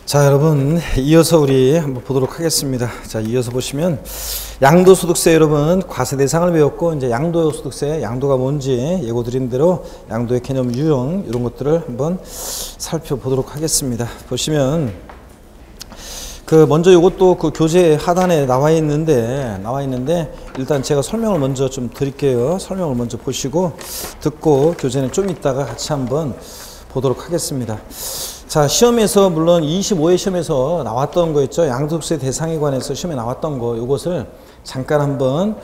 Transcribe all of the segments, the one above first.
자, 여러분, 이어서 우리 한번 보도록 하겠습니다. 자, 이어서 보시면 양도소득세, 여러분 과세 대상을 배웠고, 이제 양도소득세, 양도가 뭔지 예고 드린 대로 양도의 개념, 유형 이런 것들을 한번 살펴보도록 하겠습니다. 보시면 먼저 이것도 교재 하단에 나와 있는데 일단 제가 설명을 먼저 좀 드릴게요. 설명을 먼저 보시고 듣고 교재는 좀 이따가 같이 한번 보도록 하겠습니다. 자, 시험에서 물론 25회 시험에서 나왔던 거 있죠. 양도소득세 대상에 관해서 시험에 나왔던 거, 이것을 잠깐 한번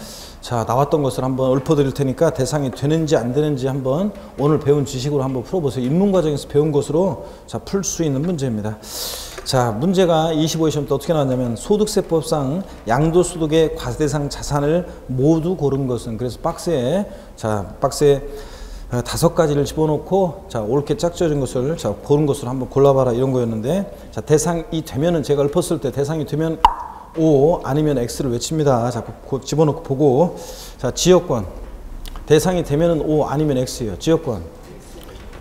나왔던 것을 한번 읊어드릴 테니까 대상이 되는지 안 되는지 한번 오늘 배운 지식으로 한번 풀어보세요. 입문 과정에서 배운 것으로 풀 수 있는 문제입니다. 자, 문제가 25회 시험 때 어떻게 나왔냐면, 소득세법상 양도소득의 과세 대상 자산을 모두 고른 것은, 그래서 박스에 5가지를 집어넣고 옳게 짝지어진 것을 고른 것으로 한번 골라봐라, 이런 거였는데, 대상이 되면은, 제가 읊었을 때 대상이 되면 O 아니면 X를 외칩니다. 집어넣고 보고, 지역권 대상이 되면은 O 아니면 X예요. 지역권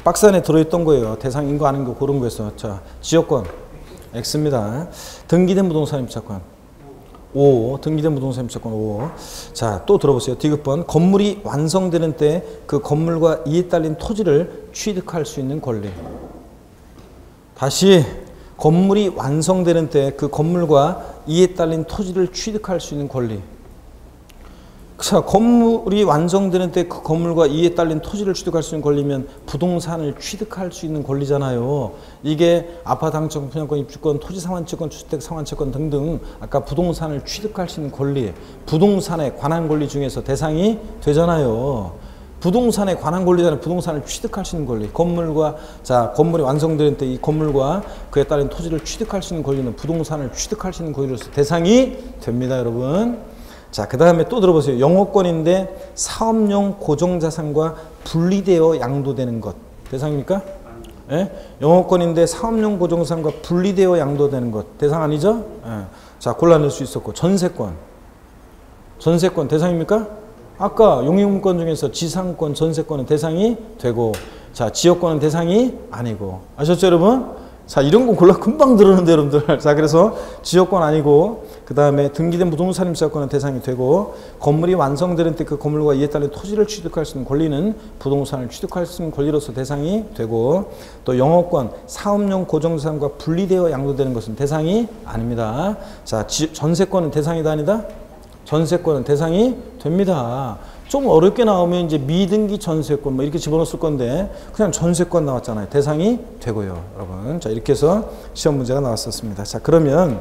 박스 안에 들어있던 거예요. 대상인 거 아닌 거 고른 거에서. 지역권 X입니다. 등기된 부동산 임차권 O, 등기된 부동산 임차권 O. 자, 또 들어보세요. 디귿번, 건물이 완성되는 때 그 건물과 이에 딸린 토지를 취득할 수 있는 권리. 다시, 건물이 완성되는 때 그 건물과 이에 딸린 토지를 취득할 수 있는 권리. 자, 건물이 완성되는 때 그 건물과 이에 딸린 토지를 취득할 수 있는 권리면 부동산을 취득할 수 있는 권리잖아요. 이게 아파트 당첨, 분양권, 입주권, 토지 상환채권, 주택 상환채권 등등 아까 부동산을 취득할 수 있는 권리, 부동산에 관한 권리 중에서 대상이 되잖아요. 부동산에 관한 권리잖아요. 부동산을 취득할 수 있는 권리. 건물이 완성되는 때 이 건물과 그에 따른 토지를 취득할 수 있는 권리는 부동산을 취득할 수 있는 권리로서 대상이 됩니다, 여러분. 자, 그 다음에 또 들어보세요. 영업권인데 사업용 고정자산과 분리되어 양도되는 것. 대상입니까? 예? 영업권인데 사업용 고정자산과 분리되어 양도되는 것. 대상 아니죠? 예. 자, 골라낼 수 있었고. 전세권 대상입니까? 아까 용익문권 중에서 지상권, 전세권은 대상이 되고, 자, 지역권은 대상이 아니고. 아셨죠, 여러분? 자, 이런 거 골라 금방 들었는데, 여러분들. 자, 그래서 지역권 아니고, 그 다음에 등기된 부동산 임차권은 대상이 되고, 건물이 완성되는 때 그 건물과 이에 따른 토지를 취득할 수 있는 권리는 부동산을 취득할 수 있는 권리로서 대상이 되고, 또 영업권, 사업용 고정자산과 분리되어 양도되는 것은 대상이 아닙니다. 자, 전세권은 대상이다, 아니다? 전세권은 대상이 됩니다. 좀 어렵게 나오면 이제 미등기 전세권 뭐 이렇게 집어넣었을 건데, 그냥 전세권 나왔잖아요. 대상이 되고요, 여러분. 자, 이렇게 해서 시험 문제가 나왔었습니다. 자, 그러면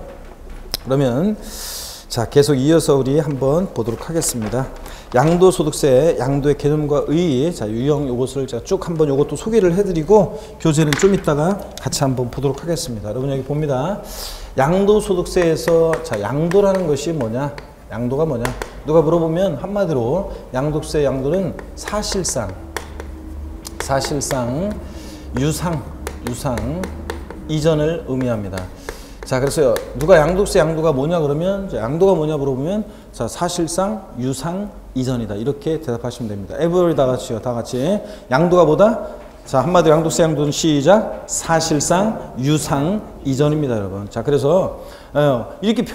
계속 이어서 우리 한번 보도록 하겠습니다. 양도소득세, 양도의 개념과 의의, 유형 요것을 제가 쭉 한번 요것도 소개를 해드리고, 교재는 좀 이따가 같이 한번 보도록 하겠습니다. 여러분, 여기 봅니다. 양도소득세에서, 양도라는 것이 뭐냐? 양도가 뭐냐? 누가 물어보면 한마디로 양도세, 양도는 사실상 유상 이전을 의미합니다. 자, 그래서 누가 양도세, 양도가 뭐냐 그러면, 양도가 뭐냐 물어보면, 사실상 유상 이전이다, 이렇게 대답하시면 됩니다. 에브리 다 같이 양도가 뭐다? 자, 한마디로 양도세, 양도는 시작, 사실상 유상 이전입니다, 여러분. 자, 그래서 이렇게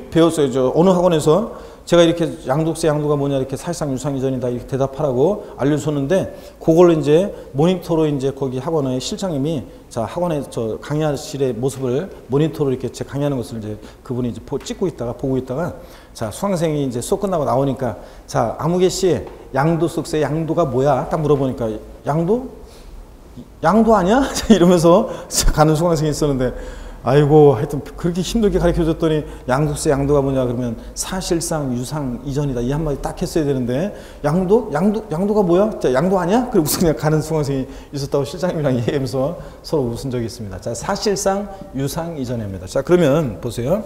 배웠어요. 어느 학원에서 제가 이렇게 양도세, 양도가 뭐냐, 이렇게 사실상 유상 이전이다, 이렇게 대답하라고 알려줬는데, 그걸로 이제 모니터로 이제 거기 학원의 실장님이 학원에 강의실의 모습을 모니터로 이렇게 제 강의하는 것을 이제 그분이 이제 보고 있다가 수강생이 이제 수업 끝나고 나오니까, 아무개 씨, 양도소득세 양도가 뭐야? 딱 물어보니까, 양도 아니야? 이러면서 가는 수강생이 있었는데, 아이고, 하여튼 그렇게 힘들게 가르쳐줬더니 양도세, 양도가 뭐냐 그러면 사실상 유상 이전이다, 이 한마디 딱 했어야 되는데, 양도가 뭐야? 양도 아니야? 그리고 그냥 가는 수강생이 있었다고 실장님이랑 얘기하면서 서로 웃은 적이 있습니다. 자, 사실상 유상 이전입니다. 자, 그러면 보세요.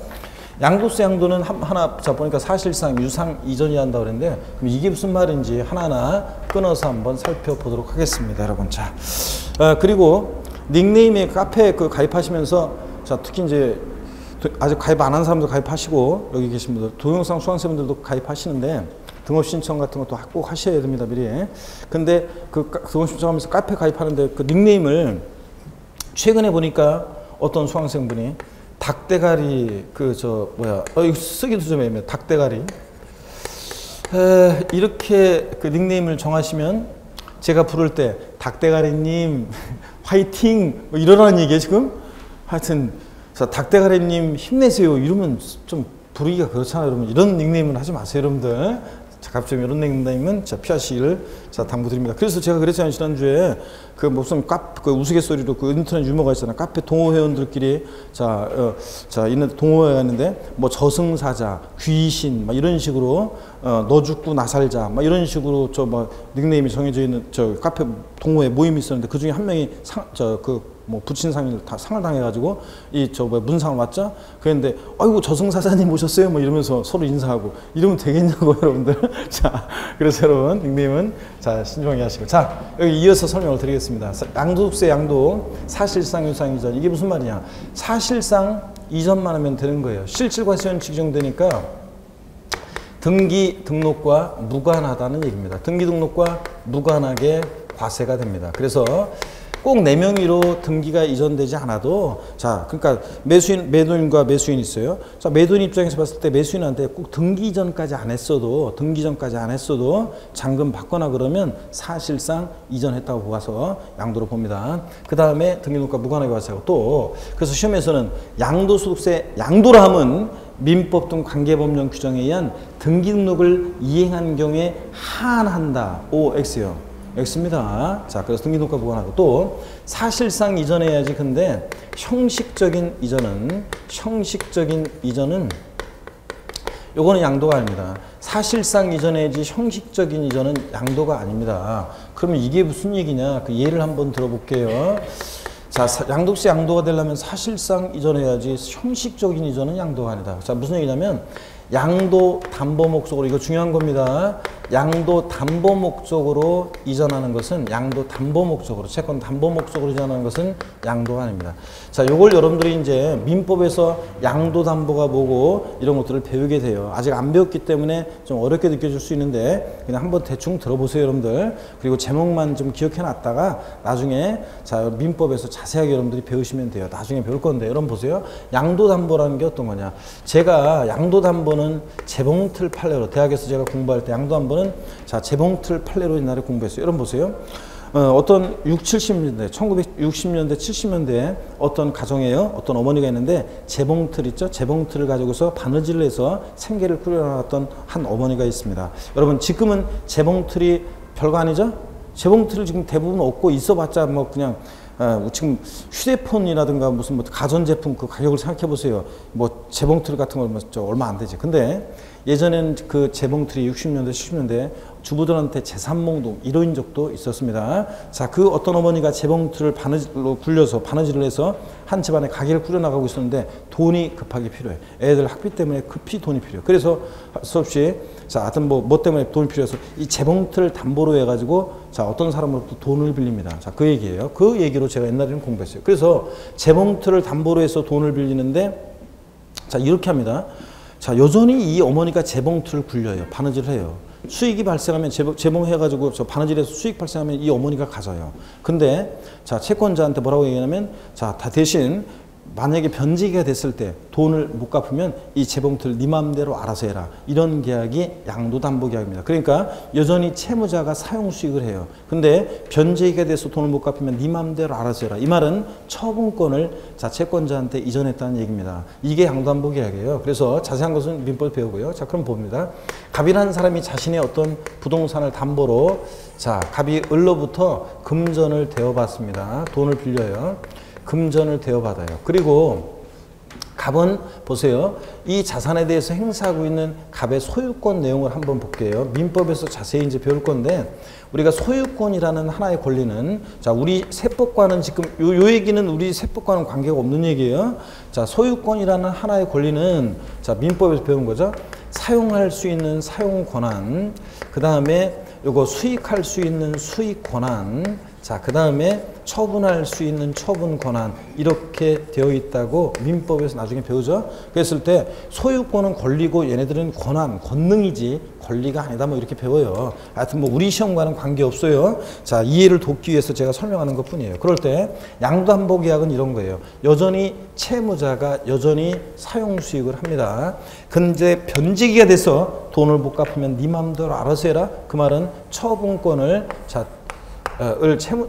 양도세, 양도는 하나 보니까 사실상 유상 이전이 한다 그랬는데, 그럼 이게 무슨 말인지 하나하나 끊어서 한번 살펴보도록 하겠습니다, 여러분. 자, 그리고 닉네임에 카페 가입하시면서, 특히 이제 아직 가입 안 한 사람도 가입하시고, 여기 계신 분들, 동영상 수강생분들도 가입하시는데, 등업 신청 같은 것도 꼭 하셔야 됩니다, 미리. 근데 등업 신청하면서 카페 가입하는데 그 닉네임을 최근에 보니까 어떤 수강생분이 닭대가리 이거 쓰기도 좀 애매해. 닭대가리. 이렇게 그 닉네임을 정하시면 제가 부를 때 닭대가리님 화이팅 뭐 이러라는 얘기예요 지금. 하여튼 닭대가리님 힘내세요 이러면 좀 부르기가 그렇잖아요 여러분. 이런 닉네임은 하지 마세요 여러분들. 갑자기 이런 닉네임은 피하시기를 당부드립니다. 그래서 제가 그랬잖아요 지난주에 그 무슨 그 우스갯소리로 그 인터넷 유머가 있잖아요. 카페 동호 회원들끼리 있는 동호회가 있는데 뭐 저승사자, 귀신 막 이런 식으로 너 죽고 나 살자 막 이런 식으로 닉네임이 정해져 있는 카페 동호회 모임이 있었는데 그 중에 한 명이 부친 상을 상을 당해가지고 문상을 왔죠. 그랬는데 아이고 저승사자님 오셨어요 뭐 이러면서 서로 인사하고 이러면 되겠냐고 여러분들. 자 그래서 여러분 닉네임은 신중하게 하시고 여기 이어서 설명을 드리겠습니다. 양도소득세 양도 사실상 유상 이전 이게 무슨 말이냐. 사실상 이전만 하면 되는 거예요. 실질과세원 지정되니까 등기 등록과 무관하다는 얘기입니다. 등기 등록과 무관하게 과세가 됩니다. 그래서 꼭 내 명의로 등기가 이전되지 않아도 그러니까 매도인과 매수인이 있어요. 매도인 입장에서 봤을 때 매수인한테 꼭 등기 이전까지 안 했어도 잔금 받거나 그러면 사실상 이전했다고 보아서 양도로 봅니다. 그 다음에 등기등록과 무관하게 과세하고 또 그래서 시험에서는 양도소득세 양도라 함은 민법 등 관계법령 규정에 의한 등기등록을 이행한 경우에 한한다. OX요. X입니다. 그래서 등기등록과 무관하고 또 사실상 이전해야지. 근데 형식적인 이전은 요거는 양도가 아닙니다. 사실상 이전해야지 형식적인 이전은 양도가 아닙니다. 그러면 이게 무슨 얘기냐? 그 예를 한번 들어볼게요. 양도세 양도가 되려면 사실상 이전해야지 형식적인 이전은 양도가 아니다. 무슨 얘기냐면 양도 담보 목적으로 이거 중요한 겁니다. 양도 담보 목적으로 이전하는 것은 채권 담보 목적으로 이전하는 것은 양도가 아닙니다. 요걸 여러분들이 이제 민법에서 양도 담보가 뭐고 이런 것들을 배우게 돼요. 아직 안 배웠기 때문에 좀 어렵게 느껴질 수 있는데 그냥 한번 대충 들어보세요 여러분들. 그리고 제목만 좀 기억해 놨다가 나중에 민법에서 자세하게 여러분들이 배우시면 돼요. 나중에 배울 건데 여러분 보세요. 양도 담보라는 게 어떤 거냐. 제가 양도 담보는 재봉틀 판례로 대학에서 제가 공부할 때 양도 담보는 재봉틀 판례로 옛날에 공부했어요. 여러분 보세요. 어떤 70년대, 1960년대, 70년대에 어떤 가정에요. 어떤 어머니가 있는데 재봉틀 있죠. 재봉틀을 가지고서 바느질을 해서 생계를 꾸려나갔던 한 어머니가 있습니다. 여러분 지금은 재봉틀이 별거 아니죠? 재봉틀을 지금 대부분 없고 있어봤자 뭐 그냥 지금 휴대폰이라든가 무슨 가전제품 그 가격을 생각해 보세요. 재봉틀 같은 거 얼마 안 되지. 근데 예전엔 그 재봉틀이 60년대, 70년대 주부들한테 재산몽동 이런 적도 있었습니다. 그 어떤 어머니가 재봉틀을 바느질로 굴려서 바느질을 해서 한 집안에 가게를 꾸려나가고 있었는데 돈이 급하게 필요해. 애들 학비 때문에 급히 돈이 필요해. 그래서 할 수 없이 하여튼 뭐 때문에 돈이 필요해서 이 재봉틀 담보로 해가지고 어떤 사람으로부터 돈을 빌립니다. 그 얘기예요. 그 얘기로 제가 옛날에는 공부했어요. 그래서 재봉틀을 담보로 해서 돈을 빌리는데 이렇게 합니다. 여전히 이 어머니가 재봉틀을 굴려요. 바느질을 해요. 수익이 발생하면 재봉해가지고 바느질에서 수익 발생하면 이 어머니가 가져요. 근데 채권자한테 뭐라고 얘기하냐면 대신 만약에 변제기가 됐을 때 돈을 못 갚으면 이 재봉틀 네 맘대로 알아서 해라. 이런 계약이 양도담보계약입니다. 그러니까 여전히 채무자가 사용수익을 해요. 근데 변제기가 돼서 돈을 못 갚으면 네 맘대로 알아서 해라. 이 말은 처분권을 채권자한테 이전했다는 얘기입니다. 이게 양도담보계약이에요. 그래서 자세한 것은 민법 배우고요. 그럼 봅니다. 갑이라는 사람이 자신의 어떤 부동산을 담보로 갑이 을로부터 금전을 대여받습니다. 돈을 빌려요. 금전을 대여받아요. 그리고 갑은 보세요. 이 자산에 대해서 행사하고 있는 갑의 소유권 내용을 한번 볼게요. 민법에서 자세히 이제 배울 건데 우리가 소유권이라는 하나의 권리는 우리 세법과는 지금 요 얘기는 우리 세법과는 관계가 없는 얘기예요. 소유권이라는 하나의 권리는 민법에서 배운 거죠. 사용할 수 있는 사용 권한, 그 다음에 요거 수익할 수 있는 수익 권한, 자, 그 다음에 처분할 수 있는 처분 권한 이렇게 되어 있다고 민법에서 나중에 배우죠. 그랬을 때 소유권은 권리고 얘네들은 권한, 권능이지 권리가 아니다 뭐 이렇게 배워요. 하여튼 뭐 우리 시험과는 관계없어요. 자, 이해를 돕기 위해서 제가 설명하는 것 뿐이에요. 그럴 때 양도한복 계약은 이런 거예요. 여전히 채무자가 여전히 사용수익을 합니다. 근데 변제기가 돼서 돈을 못 갚으면 네 맘대로 알아서 해라. 그 말은 처분권을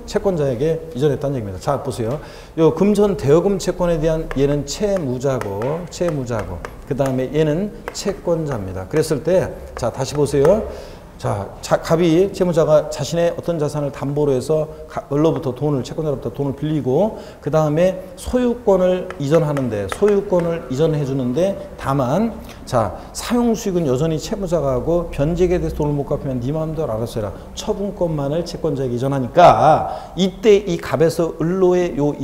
채권자에게 이전했다는 얘기입니다. 자, 보세요. 요 금전 대여금 채권에 대한 얘는 채무자고, 그 다음에 얘는 채권자입니다. 그랬을 때, 자, 다시 보세요. 자, 갑이 채무자가 자신의 어떤 자산을 담보로 해서 을로부터 돈을, 채권자로부터 돈을 빌리고 그 다음에 소유권을 이전해 주는데 다만 자, 사용수익은 여전히 채무자가 하고 변제기에 대해서 돈을 못 갚으면 네 마음대로 알아서 해라. 처분권만을 채권자에게 이전하니까 이때 이 갑에서 을로의 요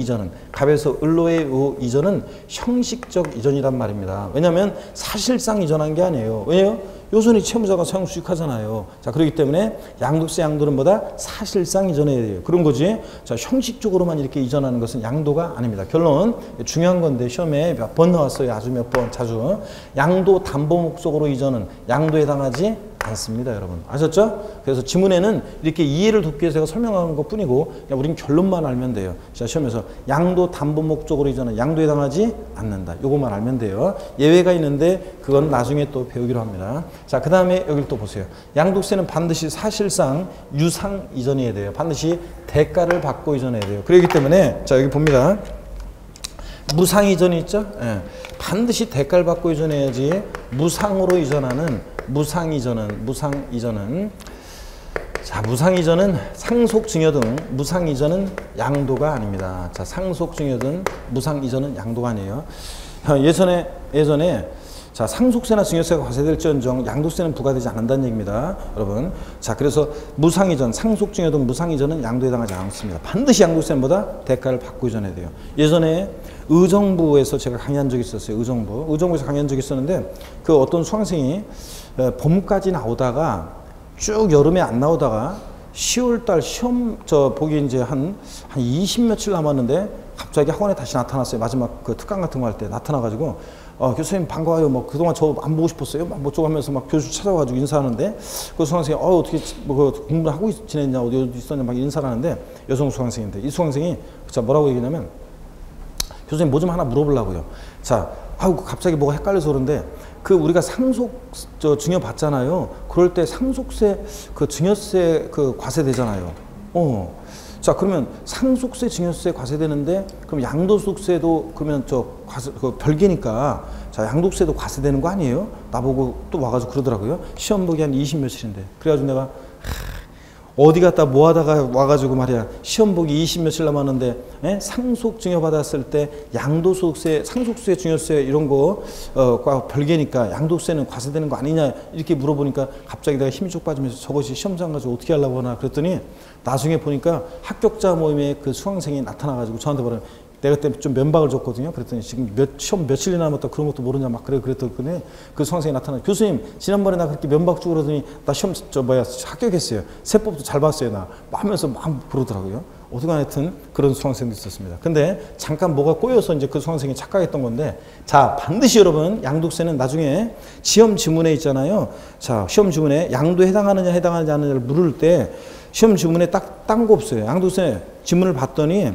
이전은 형식적 이전이란 말입니다. 왜냐하면 사실상 이전한 게 아니에요. 왜요? 여전히 채무자가 사용수익하잖아요. 자, 그렇기 때문에 양도세 양도는 뭐다? 사실상 이전해야 돼요. 그런 거지. 자, 형식적으로만 이렇게 이전하는 것은 양도가 아닙니다. 결론, 중요한 건데 시험에 몇 번 나왔어요. 아주 몇 번, 자주. 양도 담보 목적으로 이전은 양도에 해당하지 않습니다, 여러분. 아셨죠? 그래서 지문에는 이렇게 이해를 돕기 위해서 제가 설명하는 것 뿐이고 그냥 우린 결론만 알면 돼요. 자, 시험에서 양도 담보 목적으로 이전은 양도에 해당하지 않는다. 요것만 알면 돼요. 예외가 있는데 그건 나중에 또 배우기로 합니다. 자, 그 다음에 여기를 또 보세요. 양도세는 반드시 사실상 유상 이전해야 돼요. 반드시 대가를 받고 이전해야 돼요. 그렇기 때문에 자, 여기 봅니다. 무상 이전이 있죠? 예. 반드시 대가를 받고 이전해야지 무상으로 이전하는 무상 이전은 자, 무상 이전은 상속 증여 등 무상 이전은 양도가 아닙니다. 자, 상속 증여 등 무상 이전은 양도가 아니에요. 예전에 자, 상속세나 증여세가 과세될지언정 양도세는 부과되지 않는다는 얘기입니다, 여러분. 자, 그래서 무상 이전, 상속 증여 등 무상 이전은 양도에 해당하지 않습니다. 반드시 양도세는 뭐다? 대가를 받고 이전해야 돼요. 예전에 의정부에서 제가 강의한 적이 있었어요. 의정부에서 강의한 적이 있었는데 그 어떤 수강생이 봄까지 나오다가 쭉 여름에 안 나오다가 10월달 시험 보기 이제 한 20 며칠 남았는데 갑자기 학원에 다시 나타났어요. 마지막 그 특강 같은 거 할 때 나타나가지고 교수님 반가워요. 뭐 그동안 저 안 보고 싶었어요. 뭐 어쩌고 하면서 막 교수 찾아와가지고 인사하는데 그 수강생이 어떻게 뭐 공부를 하고 지냈냐 어디 있었냐 막 인사를 하는데 여성 수강생인데 이 수강생이 자 뭐라고 얘기냐면 교수님 뭐 좀 하나 물어보려고요. 자, 갑자기 뭐가 헷갈려서 그런데 그 우리가 상속 증여 받잖아요. 그럴 때 상속세 그 증여세 그 과세되잖아요. 자, 그러면 상속세 증여세 과세되는데 그럼 양도소득세도 그러면 그 별개니까 자, 양도세도 과세되는 거 아니에요? 나보고 또 와가지고 그러더라고요. 시험 보기 한 20 며칠인데. 그래가지고 내가 어디 갔다 뭐 하다가 와가지고 말이야 시험 보기 20 며칠 남았는데 상속 증여 받았을 때 양도소득세, 상속세, 증여세 이런 거과 별개니까 양도세는 과세되는 거 아니냐 이렇게 물어보니까 갑자기 내가 힘이 쭉 빠지면서 저것이 시험장 가지고 어떻게 하려고 하나 그랬더니 나중에 보니까 합격자 모임에 그 수강생이 나타나가지고 저한테 뭐라 내가 그때 좀 면박을 줬거든요. 그랬더니 지금 시험 며칠이 남았다 그런 것도 모르냐 막 그랬더니 그 수강생이 나타나 교수님 지난번에 나 그렇게 면박 주고 그러더니 나 시험 합격했어요. 세법도 잘 봤어요 나 하면서 막 그러더라고요. 어떻게 하여튼 그런 수강생도 있었습니다. 근데 잠깐 뭐가 꼬여서 이제 그 수강생이 착각했던 건데 자, 반드시 여러분 양도세는 나중에 시험 지문에 있잖아요. 자, 시험 지문에 양도에 해당하느냐 해당하지 않느냐를 물을 때 시험 지문에 딱 딴 거 없어요. 양도세 지문을 봤더니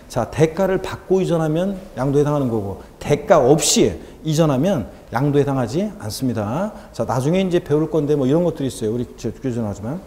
자, 대가를 받고 이전하면 양도에 해당하는 거고 대가 없이 이전하면 양도에 해당하지 않습니다. 자, 나중에 이제 배울 건데 뭐 이런 것들이 있어요. 우리 교전하지만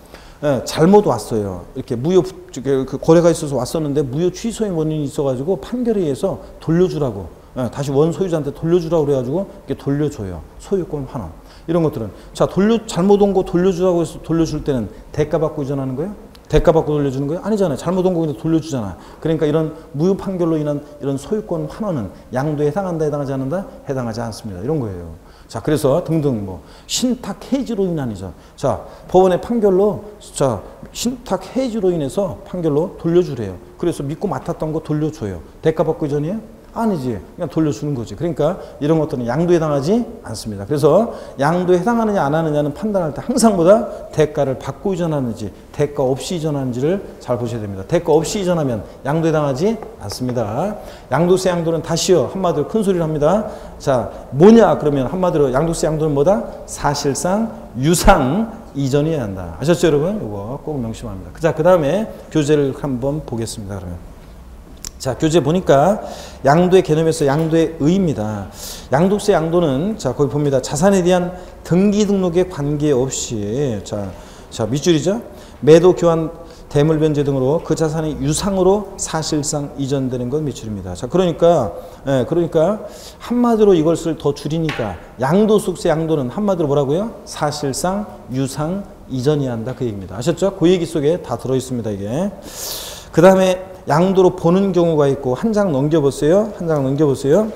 잘못 왔어요. 이렇게 무효 그 거래가 있어서 왔었는데 무효 취소의 원인이 있어가지고 판결에 의해서 돌려주라고 다시 원 소유자한테 돌려주라고 그래가지고 이렇게 돌려줘요. 소유권 환원 이런 것들은 자 잘못 온 거 돌려주라고 해서 돌려줄 때는 대가 받고 이전하는 거예요? 대가 받고 돌려주는 거예요? 아니잖아요. 잘못 온 거 그냥 돌려주잖아요. 그러니까 이런 무효 판결로 인한 이런 소유권 환원은 양도에 해당한다 해당하지 않는다? 해당하지 않습니다. 이런 거예요. 자, 그래서 등등 뭐 신탁 해지로 인한 이전. 자, 법원의 판결로 자 신탁 해지로 인해서 판결로 돌려주래요. 그래서 믿고 맡았던 거 돌려줘요. 대가 받고 이전이에요? 아니지. 그냥 돌려주는 거지. 그러니까 이런 것들은 양도에 해당하지 않습니다. 그래서 양도에 해당하느냐 안 하느냐는 판단할 때 항상보다 대가를 받고 이전하는지 대가 없이 이전하는지를 잘 보셔야 됩니다. 대가 없이 이전하면 양도에 해당하지 않습니다. 양도세 양도는 다시요. 한마디로 큰 소리를 합니다. 자, 뭐냐 그러면 한마디로 양도세 양도는 뭐다? 사실상 유상 이전이어야 한다. 아셨죠 여러분? 이거 꼭 명심합니다. 자, 그 다음에 교재를 한번 보겠습니다. 그러면 자, 교재 보니까 양도의 개념에서 양도의 의의입니다. 양도세 양도는 자, 거기 봅니다. 자산에 대한 등기 등록에 관계없이 자 밑줄이죠. 매도 교환 대물 변제 등으로 그 자산이 유상으로 사실상 이전되는 건 밑줄입니다. 자, 그러니까 한마디로 이것을 더 줄이니까 양도소득세 양도는 한마디로 뭐라고요? 사실상 유상 이전이어야 한다 그 얘기입니다. 아셨죠? 그 얘기 속에 다 들어 있습니다 이게. 그 다음에 양도로 보는 경우가 있고 한 장 넘겨보세요. 한 장 넘겨보세요.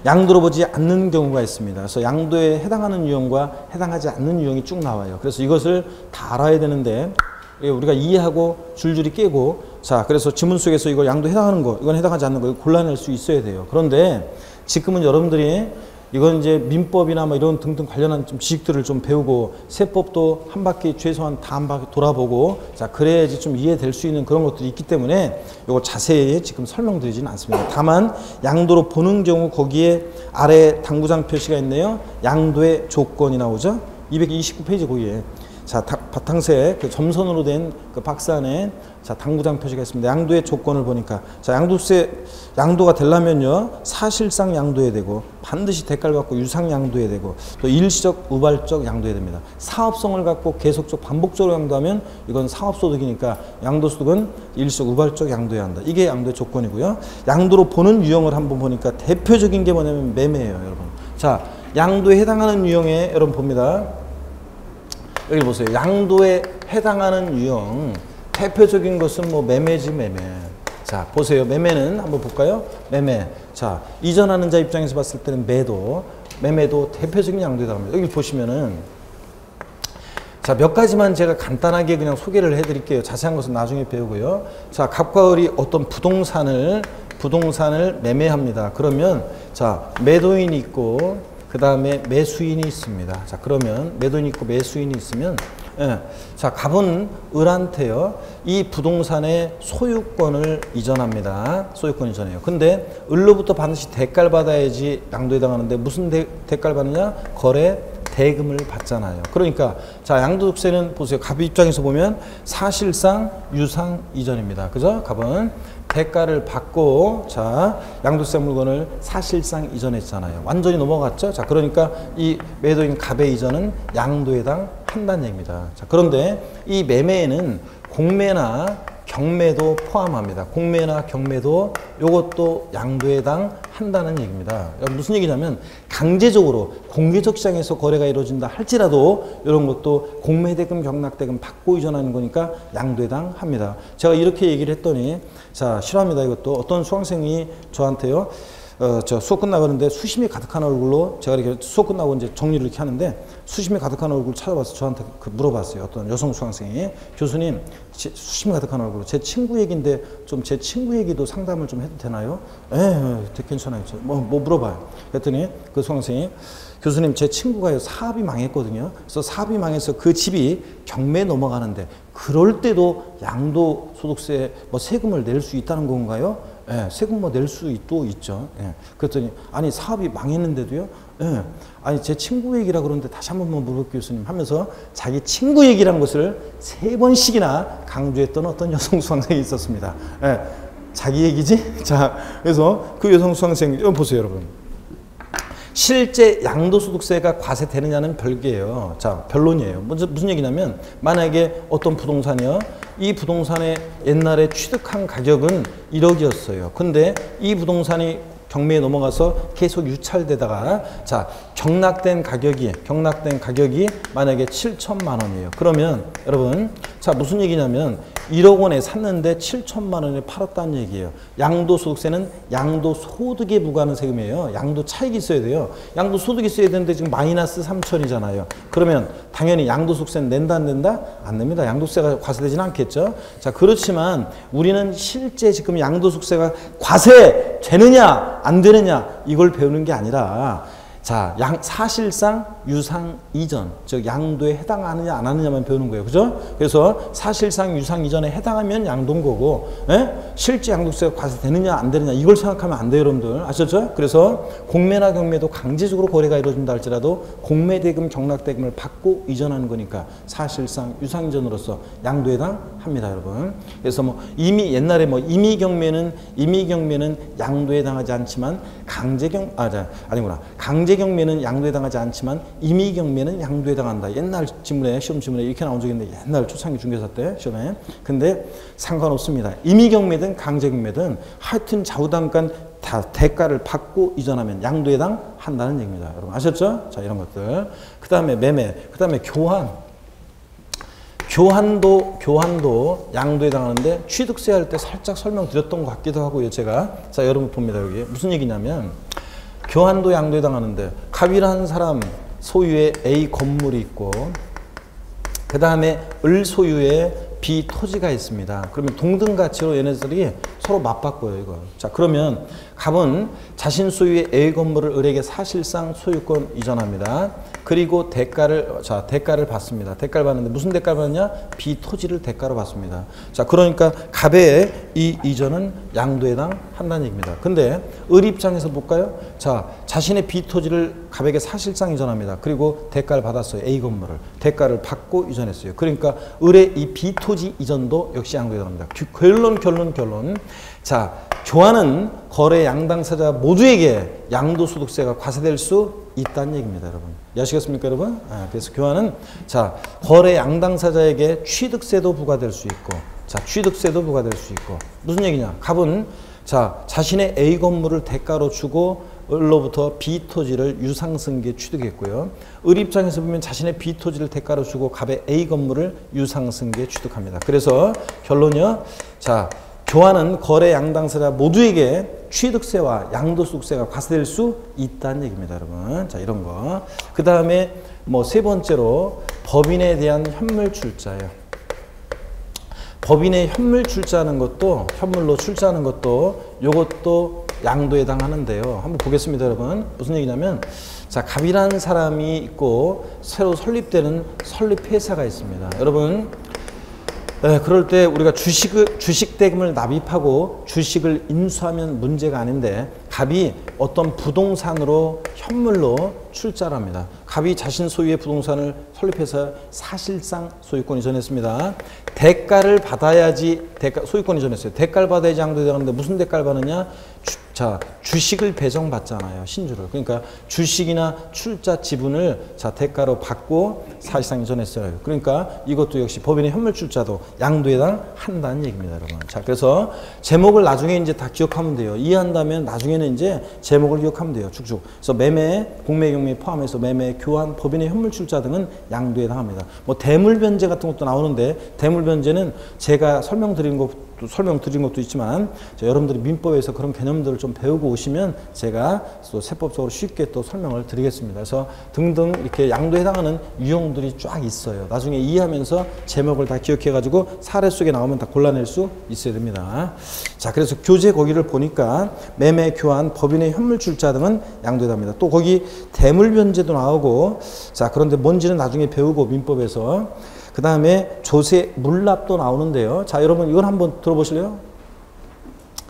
양도로 보지 않는 경우가 있습니다. 그래서 양도에 해당하는 유형과 해당하지 않는 유형이 쭉 나와요. 그래서 이것을 다 알아야 되는데 우리가 이해하고 줄줄이 깨고 자, 그래서 지문 속에서 이걸 양도 해당하는 거, 이건 해당하지 않는 거 골라낼 수 있어야 돼요. 그런데 지금은 여러분들이 이건 이제 민법이나 뭐 이런 등등 관련한 좀 지식들을 좀 배우고 세법도 한 바퀴 최소한 다 한 바퀴 돌아보고 자, 그래야지 좀 이해될 수 있는 그런 것들이 있기 때문에 이거 자세히 지금 설명드리지는 않습니다. 다만 양도로 보는 경우 거기에 아래 당구장 표시가 있네요. 양도의 조건이 나오죠. 229페이지 거기에. 자, 바탕색 그 점선으로 된 그 박스 안에 자, 당구장 표시가 있습니다. 양도의 조건을 보니까 자, 양도가 되려면요 사실상 양도해야 되고 반드시 대가를 갖고 유상 양도해야 되고 또 일시적 우발적 양도해야 됩니다. 사업성을 갖고 계속적 반복적으로 양도하면 이건 사업소득이니까 양도소득은 일시적 우발적 양도해야 한다. 이게 양도의 조건이고요. 양도로 보는 유형을 한번 보니까 대표적인 게 뭐냐면 매매예요 여러분. 자, 양도에 해당하는 유형에 여러분 봅니다. 여기 보세요. 양도에 해당하는 유형 대표적인 것은 뭐 매매지 매매. 자, 보세요. 매매는 한번 볼까요? 매매. 자, 이전하는 자 입장에서 봤을 때는 매매도 대표적인 양도에 해당합니다. 여기 보시면은 자, 몇 가지만 제가 간단하게 그냥 소개를 해드릴게요. 자세한 것은 나중에 배우고요. 자, 갑과 을이 어떤 부동산을 매매합니다. 그러면 자, 매도인이 있고 그 다음에 매수인이 있습니다. 자, 그러면 매도인이 있고 매수인이 있으면 자, 갑은 을한테요 이 부동산의 소유권을 이전합니다. 소유권 이전해요. 근데 을로부터 반드시 대가를 받아야지 양도에 해당하는데 무슨 대가를 받느냐? 거래 대금을 받잖아요. 그러니까 자, 양도소득세는 보세요. 갑 입장에서 보면 사실상 유상 이전입니다. 그죠? 갑은 대가를 받고 자, 양도세 물건을 사실상 이전했잖아요. 완전히 넘어갔죠. 자, 그러니까 이 매도인 갑의 이전은 양도에 해당한다는 얘기입니다. 자, 그런데 이 매매에는 공매나 경매도 포함합니다. 공매나 경매도 이것도 양도에 해당한다는 얘기입니다. 무슨 얘기냐면 강제적으로 공개적 시장에서 거래가 이루어진다 할지라도 이런 것도 공매대금, 경락대금 받고 이전하는 거니까 양도에 해당합니다. 제가 이렇게 얘기를 했더니 자, 싫어합니다. 이것도 어떤 수강생이 저한테요. 저 수업 끝나고 그러는데 수심이 가득한 얼굴로 제가 이렇게 수업 끝나고 이제 정리를 이렇게 하는데 수심이 가득한 얼굴 찾아와서 저한테 물어봤어요. 어떤 여성 수강생이 교수님 수심이 가득한 얼굴로 제 친구 얘기인데 좀 제 친구 얘기도 상담을 좀 해도 되나요? 괜찮아요. 뭐 물어봐요. 그랬더니 그 수강생이 교수님 제 친구가요 사업이 망했거든요. 그래서 사업이 망해서 그 집이 경매에 넘어가는데 그럴 때도 양도소득세 뭐 세금을 낼 수 있다는 건가요? 세금 뭐 낼 수 있죠. 그랬더니 아니 사업이 망했는데도요. 아니 제 친구 얘기라 그러는데 다시 한 번만 물어볼게요 교수님 하면서 자기 친구 얘기라는 것을 3번씩이나 강조했던 어떤 여성 수강생이 있었습니다. 자기 얘기지? 자, 그래서 그 여성 수강생 보세요 여러분. 실제 양도소득세가 과세되느냐는 별개예요. 자, 변론이에요. 무슨 얘기냐면 만약에 어떤 부동산이요. 이 부동산의 옛날에 취득한 가격은 1억이었어요. 근데 이 부동산이 경매에 넘어가서 계속 유찰되다가 자, 경락된 가격이 만약에 7천만 원이에요. 그러면 여러분 자, 무슨 얘기냐면 1억 원에 샀는데 7천만 원에 팔았다는 얘기예요. 양도소득세는 양도소득에 부과하는 세금이에요. 양도 차익이 있어야 돼요. 양도소득이 있어야 되는데 지금 마이너스 3천이잖아요. 그러면 당연히 양도소득세는 낸다 안 낸다? 안 냅니다. 양도세가 과세되지는 않겠죠. 자, 그렇지만 우리는 실제 지금 양도소득세가 과세 그게 되느냐 안 되느냐 이걸 배우는 게 아니라 자, 사실상 유상 이전, 즉 양도에 해당하느냐 안 하느냐만 배우는 거예요. 그죠? 그래서 사실상 유상 이전에 해당하면 양도인 거고, 실제 양도세가 과세되느냐 안 되느냐 이걸 생각하면 안 돼요, 여러분들. 아셨죠? 그래서 공매나 경매도 강제적으로 거래가 이루어진다 할지라도 공매대금, 경락대금을 받고 이전하는 거니까 사실상 유상 이전으로서 양도에 해당합니다, 여러분. 그래서 뭐 이미 옛날에 뭐 임의경매는 양도에 해당하지 않지만 강제경매는 양도에 해당하지 않지만 임의경매는 양도에 해당한다. 옛날 지문에 시험 지문에 이렇게 나온 적이 있는데 옛날 초창기 중개사 때 시험에. 근데 상관없습니다. 임의경매든 강제경매든 하여튼 좌우당간 다 대가를 받고 이전하면 양도에 해당한다는 얘기입니다. 여러분 아셨죠? 자, 이런 것들. 그 다음에 매매, 그 다음에 교환도 양도에 해당하는데 취득세 할 때 살짝 설명드렸던 것 같기도 하고요, 제가. 자, 여러분 봅니다, 여기. 무슨 얘기냐면 교환도 양도에 해당하는데 갑이라는 사람 소유의 A 건물이 있고 그 다음에 을 소유의 B 토지가 있습니다. 그러면 동등 가치로 얘네들이 서로 맞바꿔요, 이거. 자, 그러면 갑은 자신 소유의 A 건물을 을에게 사실상 소유권 이전합니다. 그리고 대가를 받습니다. 대가를 받는데 무슨 대가를 받느냐? B 토지를 대가로 받습니다. 자, 그러니까 갑의 이 이전은 양도에 해당한다는 얘기입니다. 근데 을 입장에서 볼까요? 자, 자신의 B 토지를 갑에게 사실상 이전합니다. 그리고 대가를 받았어요. A 건물을. 대가를 받고 이전했어요. 그러니까 을의 이 B 토지 이전도 역시 양도에 해당합니다. 결론. 자, 교환은 거래 양당사자 모두에게 양도소득세가 과세될 수 있다는 얘기입니다, 여러분. 아시겠습니까, 여러분? 그래서 교환은 자, 거래 양당사자에게 취득세도 부과될 수 있고, 자, 취득세도 부과될 수 있고, 무슨 얘기냐? 갑은 자, 자신의 A 건물을 대가로 주고 을로부터 B 토지를 유상승계 취득했고요. 을 입장에서 보면 자신의 B 토지를 대가로 주고 갑의 A 건물을 유상승계 취득합니다. 그래서 결론이요. 자, 교환은 거래 양당사자 모두에게 취득세와 양도소득세가 과세될 수 있다는 얘기입니다, 여러분. 자, 이런 거. 그 다음에 뭐 세 번째로 법인에 대한 현물 출자예요. 법인의 현물 출자하는 것도 현물로 출자하는 것도 요것도 양도에 해당하는데요. 한번 보겠습니다, 여러분. 무슨 얘기냐면 자, 갑이라는 사람이 있고 새로 설립되는 설립회사가 있습니다. 여러분, 그럴 때 우리가 주식 대금을 납입하고 주식을 인수하면 문제가 아닌데 갑이 어떤 부동산으로 현물로 출자를 합니다. 갑이 자신 소유의 부동산을 설립해서 사실상 소유권 이전했습니다. 대가를 받아야지 소유권 이전했어요. 대가를 받아야지 양도에 해당하는데 무슨 대가를 받느냐? 자, 주식을 배정받잖아요, 신주를. 그러니까 주식이나 출자 지분을 자, 대가로 받고 사실상 이전했어요. 그러니까 이것도 역시 법인의 현물 출자도 양도에 해당한다는 얘기입니다, 여러분. 자, 그래서 제목을 나중에 이제 다 기억하면 돼요. 이해한다면 나중에는 이제 제목을 기억하면 돼요, 쭉쭉. 그래서 매매, 공매, 경매 포함해서 매매, 교환, 법인의 현물 출자 등은 양도에 해당합니다. 뭐 대물 변제 같은 것도 나오는데 대물 변제는 제가 설명드린 것도 있지만 자, 여러분들이 민법에서 그런 개념들을 좀 배우고 오시면 제가 또 세법적으로 쉽게 또 설명을 드리겠습니다. 그래서 등등 이렇게 양도에 해당하는 유형들이 쫙 있어요. 나중에 이해하면서 제목을 다 기억해 가지고 사례 속에 나오면 다 골라낼 수 있어야 됩니다. 자, 그래서 교재 거기를 보니까 매매, 교환, 법인의 현물 출자 등은 양도에 해당합니다. 또 거기 대물 변제도 나오고 자, 그런데 뭔지는 나중에 배우고 민법에서 그 다음에 조세 물납도 나오는데요. 자, 여러분 이걸 한번 들어보실래요?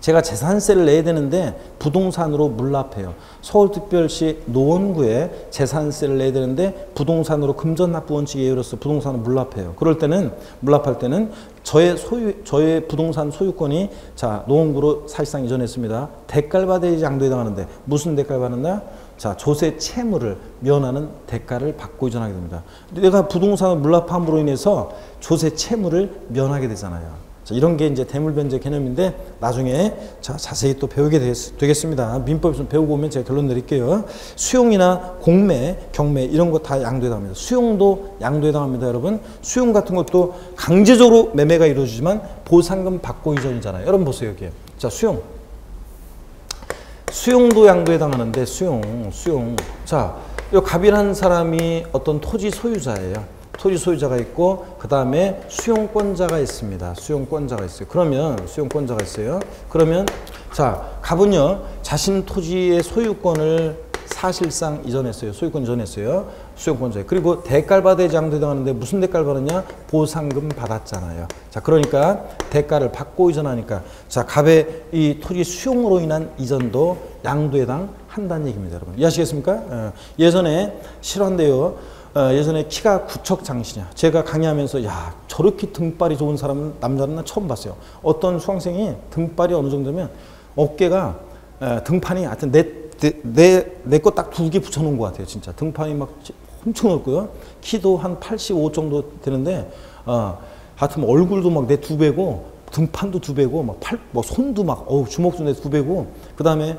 제가 재산세를 내야 되는데 부동산으로 물납해요. 서울특별시 노원구에 재산세를 내야 되는데 부동산으로 금전납부 원칙에 의해서 부동산을 물납해요. 그럴 때는 물납할 때는 저의 부동산 소유권이 자, 노원구로 사실상 이전했습니다. 대가를 받아야지 양도에 해당하는데 무슨 대가를 받는다? 자, 조세 채무를 면하는 대가를 받고 이전하게 됩니다. 내가 부동산을 물납함으로 인해서 조세 채무를 면하게 되잖아요. 자, 이런 게 이제 대물변제 개념인데 나중에 자, 자세히 또 배우게 되겠습니다. 민법에서 배우고 오면 제가 결론 내릴게요. 수용이나 공매, 경매 이런 거 다 양도에 해당합니다. 수용도 양도에 해당합니다, 여러분. 수용 같은 것도 강제적으로 매매가 이루어지지만 보상금 받고 이전이잖아요. 여러분 보세요, 여기에. 자, 수용도 양도에 해당하는데 수용. 자, 이 갑이라는 사람이 어떤 토지 소유자예요. 토지 소유자가 있고 그 다음에 수용권자가 있습니다. 수용권자가 있어요. 그러면 수용권자가 있어요. 그러면 자 갑은요 자신 토지의 소유권을 사실상 이전했어요. 소유권 이전했어요. 수용권자에. 그리고 대가를 받아야지 양도에 해당하는데 무슨 대가를 받았냐? 보상금 받았잖아요. 자, 그러니까 대가를 받고 이전하니까 자, 갑의 이 토지 수용으로 인한 이전도 양도에 해당한다는 얘기입니다, 여러분. 이해하시겠습니까? 예전에 실화인데요. 예전에 키가 구척장신이야. 제가 강의하면서 야, 저렇게 등발이 좋은 사람은 남자는 난 처음 봤어요. 어떤 수강생이 등발이 어느 정도면 어깨가 등판이 하여튼 내 거 딱 2개 붙여놓은 것 같아요. 진짜 등판이 막 엄청 넓고요. 키도 한 85 정도 되는데 하여튼 얼굴도 막 내 2배고 등판도 2배고 막 손도 막 주먹도 내 2배고 그 다음에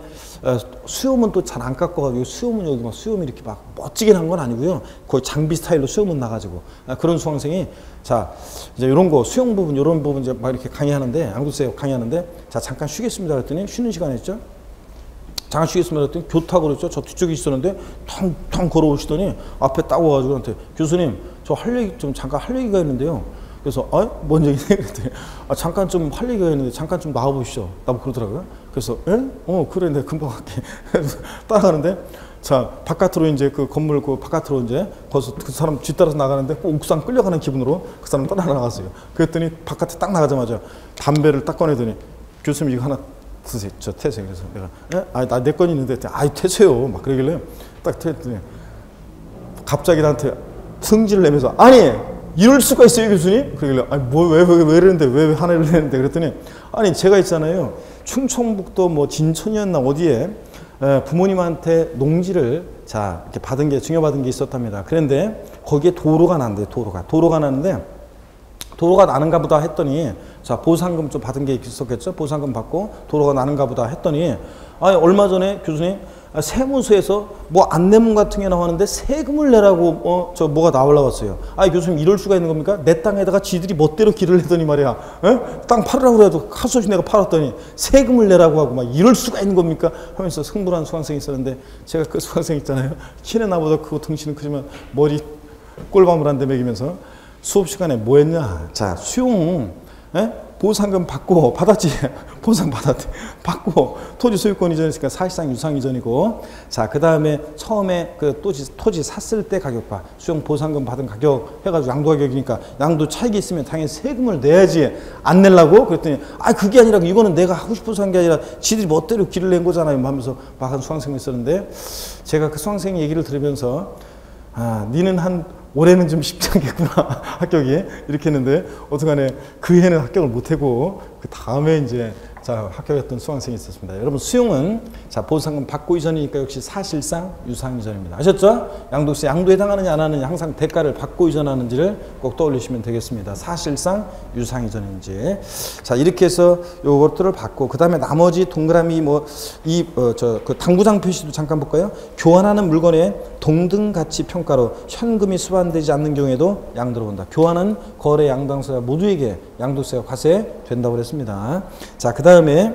수염은 또 잘 안 깎아가지고 수염은 여기 막 수염이 이렇게 막 멋지게 난 건 아니고요. 거의 장비 스타일로 수염은 나가지고 그런 수강생이 자 이제 이런 거 수영 부분 이런 부분 이제 막 이렇게 강의하는데 양도세 강의하는데 자 잠깐 쉬겠습니다 그랬더니 쉬는 시간이었죠. 잠깐 쉬겠습니다 그랬더니 교탁으로 했죠. 저 뒤쪽에 있었는데 탕탕 걸어오시더니 앞에 딱 와가지고 저한테 교수님 저 할 얘기 좀 잠깐 할 얘기가 있는데요. 그래서 뭔 얘기네? 그랬더니 잠깐 좀 할 얘기가 있는데 잠깐 좀 나와보시죠. 나보고 그러더라고요. 그래서 그래 내가 금방 갈게. 그래서 따라가는데 자 바깥으로 이제 그 건물 그 바깥으로 이제 거기서 그 사람 뒤따라서 나가는데 옥상 끌려가는 기분으로 그 사람 따라 나갔어요. 그랬더니 바깥에 딱 나가자마자 담배를 딱 꺼내더니 교수님 이거 하나 드세요. 저 태세요. 그래서 내가 나 내 건 있는데 태세요. 막 그러길래 딱 태했더니 갑자기 나한테 승질을 내면서 아니 이럴 수가 있어요 교수님? 그러길래 왜 이러는데 왜 화내를 내는데 그랬더니 아니 제가 있잖아요. 충청북도 뭐 진천이었나 어디에 부모님한테 농지를 자 이렇게 받은 게 증여받은 게 있었답니다. 그런데 거기에 도로가 난대요. 도로가 나는데 도로가 나는가 보다 했더니 자 보상금 좀 받은 게 있었겠죠. 보상금 받고 도로가 나는가 보다 했더니 얼마 전에 교수님 세무서에서 뭐 안내문 같은 게 나왔는데 세금을 내라고 뭐가 나올라왔어요. 교수님 이럴 수가 있는 겁니까? 내 땅에다가 지들이 멋대로 길을 내더니 말이야. 땅 팔으라고 해도 하소시 내가 팔았더니 세금을 내라고 하고 막 이럴 수가 있는 겁니까? 하면서 흥분한 수강생이 있었는데 제가 그 수강생 있잖아요. 키는 나보다 크고 등치는 크지만 머리 꼴밤을 한 대 먹이면서 수업 시간에 뭐 했냐? 자, 수용 보상금 받았지. 보상 받고 토지 소유권 이전이니까 사실상 유상 이전이고 자, 그 다음에 처음에 그 토지 샀을 때 가격과 수용 보상금 받은 가격 해가지고 양도 가격이니까 양도 차익이 있으면 당연히 세금을 내야지 안 내려고 그랬더니 그게 아니라 이거는 내가 하고 싶어서 한 게 아니라 지들이 멋대로 길을 낸 거잖아요 하면서 막 한 수강생이 있었는데 제가 그 수강생 얘기를 들으면서 니는 올해는 좀 쉽지 않겠구나 합격이 이렇게 했는데 어떡하네 그 해는 합격을 못하고 그 다음에 이제 자 합격했던 수강생이 있었습니다. 여러분 수용은 자 보상금 받고 이전이니까 역시 사실상 유상 이전입니다. 아셨죠? 양도세 양도에 해당하느냐 안 하느냐 항상 대가를 받고 이전하는지를 꼭 떠올리시면 되겠습니다. 사실상 유상 이전인지 자 이렇게 해서 요것들을 받고 그 다음에 나머지 동그라미 그 당구장 표시도 잠깐 볼까요? 교환하는 물건의 동등 가치 평가로 현금이 수반되지 않는 경우에도 양도로 본다. 교환은 거래 양당사자 모두에게 양도세가 과세된다고 그랬습니다. 자, 그 다음에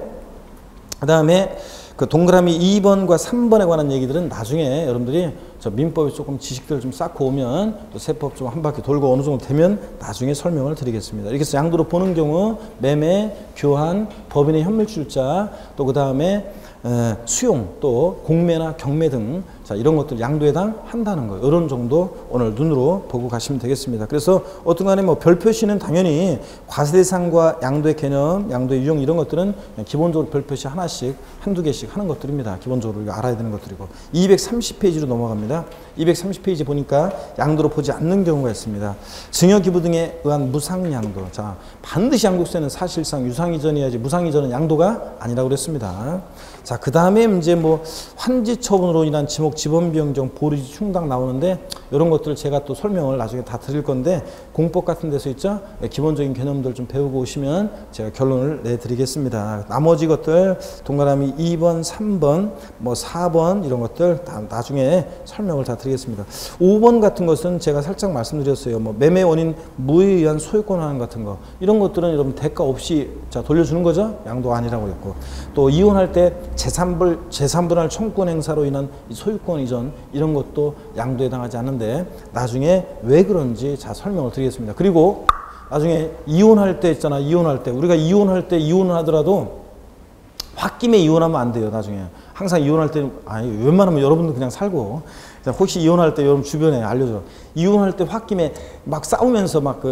그 동그라미 2번과 3번에 관한 얘기들은 나중에 여러분들이 저 민법에 조금 지식들을 좀 쌓고 오면 또 세법 좀 한 바퀴 돌고 어느 정도 되면 나중에 설명을 드리겠습니다. 이렇게 해서 양도로 보는 경우 매매, 교환, 법인의 현물출자 또 그 다음에 수용 또 공매나 경매 등 자 이런 것들 양도에 해당한다는 거예요. 이런 정도 오늘 눈으로 보고 가시면 되겠습니다. 그래서 어떤 간에 뭐 별표시는 당연히 과세대상과 양도의 개념, 양도의 유형 이런 것들은 기본적으로 별표시 하나씩 한두 개씩 하는 것들입니다. 기본적으로 알아야 되는 것들이고 230페이지로 넘어갑니다. 230페이지 보니까 양도로 보지 않는 경우가 있습니다. 증여기부 등에 의한 무상양도. 자 반드시 양도세는 사실상 유상이전이어야지 무상이전은 양도가 아니라고 그랬습니다. 자, 그 다음에 이제 뭐 환지 처분으로 인한 지목 지번비용정 보리지 충당 나오는데 이런 것들을 제가 또 설명을 나중에 다 드릴 건데 공법 같은 데서 있죠. 기본적인 개념들 좀 배우고 오시면 제가 결론을 내드리겠습니다. 나머지 것들 동그라미 2번, 3번, 뭐 4번 이런 것들 다 나중에 설명을 다 드리겠습니다. 5번 같은 것은 제가 살짝 말씀드렸어요. 뭐 매매 원인 무에 의한 소유권 환원 같은 거 이런 것들은 여러분 대가 없이 자 돌려주는 거죠. 양도 아니라고 했고 또 이혼할 때 제3분할 청구권 행사로 인한 이 소유권 이전 이런 것도 양도에 해당하지 않는데 나중에 왜 그런지 자 설명을 드리겠습니다. 그리고 나중에 이혼할 때 있잖아. 이혼할 때 우리가 이혼할 때 이혼을 하더라도 홧김에 이혼하면 안 돼요. 나중에 항상 이혼할 때 아니 웬만하면 여러분도 그냥 살고 혹시 이혼할 때 여러분 주변에 알려줘. 이혼할 때 홧김에 막 싸우면서 막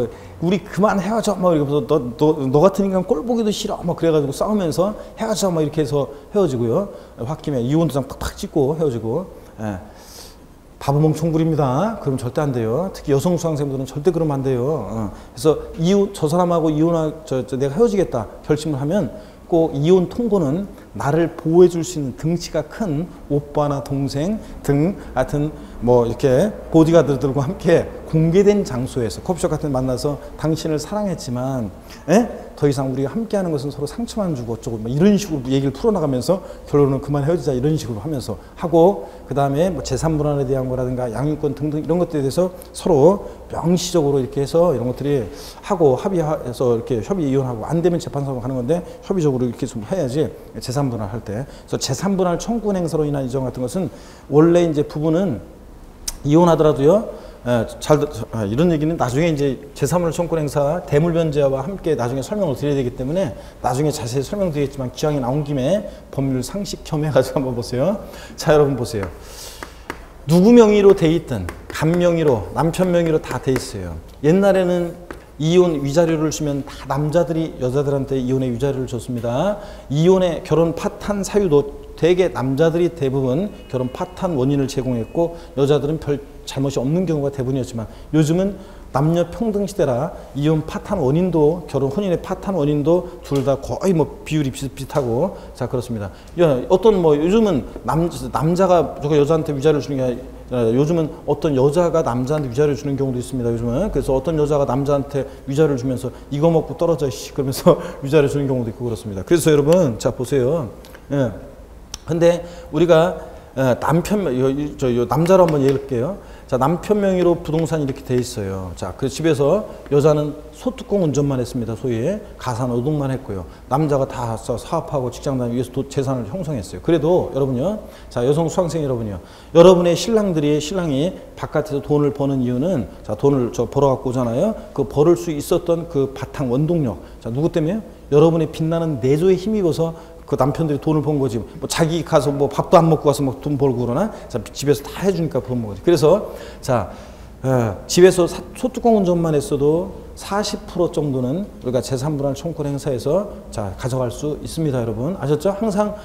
우리 그만 헤어져 막 이러면서 너 같은 인간 꼴 보기도 싫어 막 그래가지고 싸우면서 헤어져 막 이렇게 해서 헤어지고요. 홧김에 이혼도장 팍팍 찍고 헤어지고. 예. 바보멍 총부립니다. 그럼 절대 안 돼요. 특히 여성 수강생들은 절대 그러면 안 돼요. 그래서 저 사람하고 내가 헤어지겠다 결심을 하면 꼭 이혼 통보는 나를 보호해 줄 수 있는 덩치가 큰 오빠나 동생 등 하여튼 뭐 이렇게 보디가드들과 함께 공개된 장소에서 커피숍 같은 데 만나서 당신을 사랑했지만 더 이상 우리가 함께하는 것은 서로 상처만 주고 어쩌고 뭐 이런 식으로 얘기를 풀어나가면서 결론은 그만 헤어지자 이런 식으로 하면서 하고 그 다음에 뭐 재산분할에 대한 거라든가 양육권 등등 이런 것들에 대해서 서로 명시적으로 이렇게 해서 이런 것들이 하고 합의해서 이렇게 협의 이혼하고 안 되면 재판소로 가는 건데 협의적으로 이렇게 좀 해야지 재산분할 할 때. 그래서 재산분할 청구권 행사로 인한 이전 같은 것은 원래 이제 부부는 이혼하더라도요. 이런 얘기는 나중에 이제 재산분할 청구권 행사 대물변제와 함께 나중에 설명을 드려야 되기 때문에 나중에 자세히 설명드리겠지만 기왕에 나온 김에 법률 상식 겸해가지고 한번 보세요. 자, 여러분 보세요. 누구 명의로 돼 있든 간 명의로 남편 명의로 다 돼 있어요. 옛날에는 이혼 위자료를 주면 다 남자들이 여자들한테 이혼의 위자료를 줬습니다. 이혼의 결혼 파탄 사유도 대개 남자들이 대부분 결혼 파탄 원인을 제공했고 여자들은 별 잘못이 없는 경우가 대부분이었지만 요즘은 남녀 평등 시대라 이혼 파탄 원인도 혼인의 파탄 원인도 둘 다 거의 뭐 비율이 비슷비슷하고 자 그렇습니다. 어떤 뭐 요즘은 남자가 여자한테 위자료를 주는 게 아니라 요즘은 어떤 여자가 남자한테 위자료를 주는 경우도 있습니다. 요즘은 그래서 어떤 여자가 남자한테 위자료를 주면서 이거 먹고 떨어져 그러면서 위자료 주는 경우도 있고 그렇습니다. 그래서 여러분 자 보세요. 예. 근데 우리가 남자로 한번 얘기해 볼게요. 자, 남편 명의로 부동산이 이렇게 돼 있어요. 자, 그 집에서 여자는 소뚜껑 운전만 했습니다. 소위 가사노동만 했고요. 남자가 다 사업하고 직장 다니기 위해서 재산을 형성했어요. 그래도 여러분요. 자, 여성 수강생 여러분요. 여러분의 신랑이 바깥에서 돈을 버는 이유는 자, 돈을 벌어 갖고 오잖아요. 그 벌을 수 있었던 그 바탕 원동력. 자, 누구 때문에요? 여러분의 빛나는 내조에 힘입어서 그 남편들이 돈을 번 거지. 뭐 자기 가서 뭐 밥도 안 먹고 가서 뭐 돈 벌고 그러나 자, 집에서 다 해주니까 번 거지. 그래서 자 집에서 소뚜껑 운전만 했어도 40% 정도는 우리가 재산분할 청구권 행사에서 자 가져갈 수 있습니다, 여러분. 아셨죠? 항상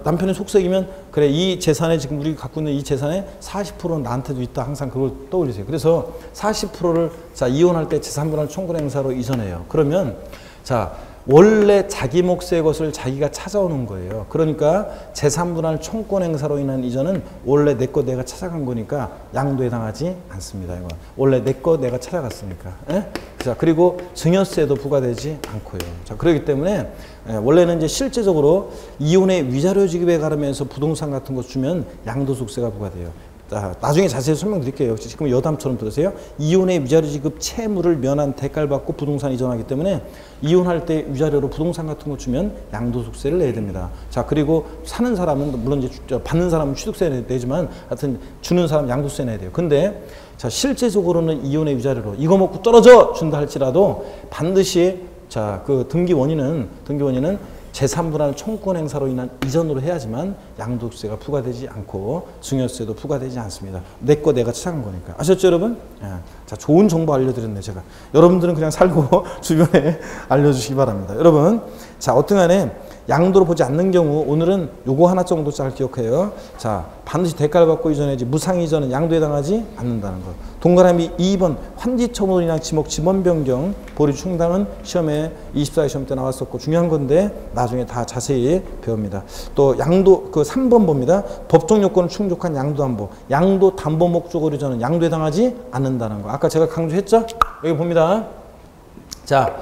남편이 속색이면 그래 이 재산에 지금 우리가 갖고 있는 이 재산의 40%는 나한테도 있다. 항상 그걸 떠올리세요. 그래서 40%를 자 이혼할 때 재산분할 청구권 행사로 이전해요. 그러면 자 원래 자기 몫의 것을 자기가 찾아오는 거예요. 그러니까 재산분할 청구권 행사로 인한 이전은 원래 내 거 내가 찾아간 거니까 양도에 해당하지 않습니다. 이거 원래 내 거 내가 찾아갔으니까. 예? 자 그리고 증여세도 부과되지 않고요. 자 그렇기 때문에 원래는 이제 실제적으로 이혼의 위자료 지급에 가르면서 부동산 같은 거 주면 양도소득세가 부과돼요. 나중에 자세히 설명드릴게요. 지금 여담처럼 들으세요. 이혼의 위자료 지급 채무를 면한 대가를 받고 부동산 이전하기 때문에 이혼할 때 위자료로 부동산 같은 거 주면 양도소득세를 내야 됩니다. 자 그리고 사는 사람은 물론 이제 받는 사람은 취득세 내지만 하여튼 주는 사람 양도세 내야 돼요. 근데 자 실제적으로는 이혼의 위자료로 이거 먹고 떨어져 준다 할지라도 반드시 자 그 등기 원인은 재산분할 청구권 행사로 인한 이전으로 해야지만 양도세가 부과되지 않고 증여세도 부과되지 않습니다. 내 거 내가 찾아간 거니까. 아셨죠, 여러분? 예. 자, 좋은 정보 알려드렸네, 제가. 여러분들은 그냥 살고 주변에 알려주시기 바랍니다. 여러분, 자, 어떤 간에 양도로 보지 않는 경우 오늘은 요거 하나 정도 잘 기억해요. 자, 반드시 대가를 받고 이전해야지 무상 이전은 양도에 해당하지 않는다는 거. 동그라미 2번 환지처분으로 인한 지목 지번 변경 보류 충당은 시험에 24회 시험 때 나왔었고 중요한 건데 나중에 다 자세히 배웁니다. 또 양도 그 3번 봅니다. 법정 요건을 충족한 양도담보. 양도 담보 목적으로 이전은 양도에 해당하지 않는다는 거. 아까 제가 강조했죠? 여기 봅니다. 자.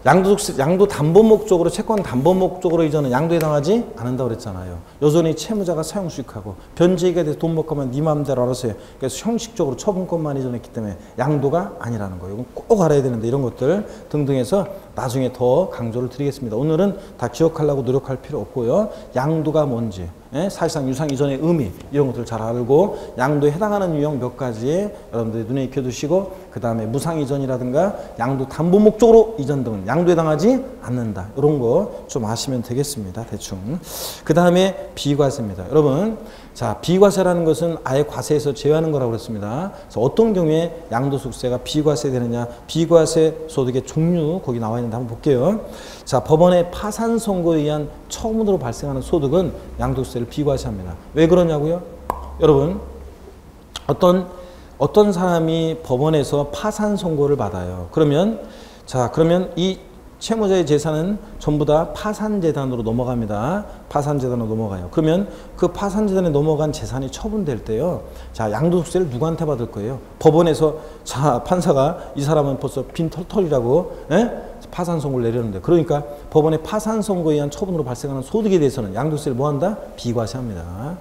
양도 담보 목적으로 채권 담보 목적으로 이전은 양도에 해당하지 않는다고 그랬잖아요. 여전히 채무자가 사용 수익하고 변제익에 대해서 돈 못 가면 네 마음대로 알아서 해. 그래서 형식적으로 처분권만 이전했기 때문에 양도가 아니라는 거예요. 이건 꼭 알아야 되는데 이런 것들 등등해서 나중에 더 강조를 드리겠습니다. 오늘은 다 기억하려고 노력할 필요 없고요. 양도가 뭔지, 사실상 유상 이전의 의미 이런 것들을 잘 알고 양도에 해당하는 유형 몇 가지 여러분들이 눈에 익혀두시고 그 다음에 무상 이전이라든가 양도 담보 목적으로 이전 등은 양도에 해당하지 않는다. 이런 거 좀 아시면 되겠습니다. 대충. 그 다음에 비과세입니다. 여러분, 자, 비과세라는 것은 아예 과세에서 제외하는 거라고 그랬습니다. 그래서 어떤 경우에 양도소득세가 비과세 되느냐, 비과세 소득의 종류 거기 나와 있는데 한번 볼게요. 자, 법원의 파산 선고에 의한 처음으로 발생하는 소득은 양도소득세를 비과세합니다. 왜 그러냐고요? 여러분, 어떤 사람이 법원에서 파산 선고를 받아요. 그러면 이 채무자의 재산은 전부 다 파산재단으로 넘어갑니다. 파산재단으로 넘어가요. 그러면 그 파산재단에 넘어간 재산이 처분될 때요. 자, 양도소득세를 누구한테 받을 거예요? 법원에서 자, 판사가 이 사람은 벌써 빈 털털이라고 파산 선고를 내렸는데, 그러니까 법원의 파산 선고에 의한 처분으로 발생하는 소득에 대해서는 양도세를 뭐 한다? 비과세합니다.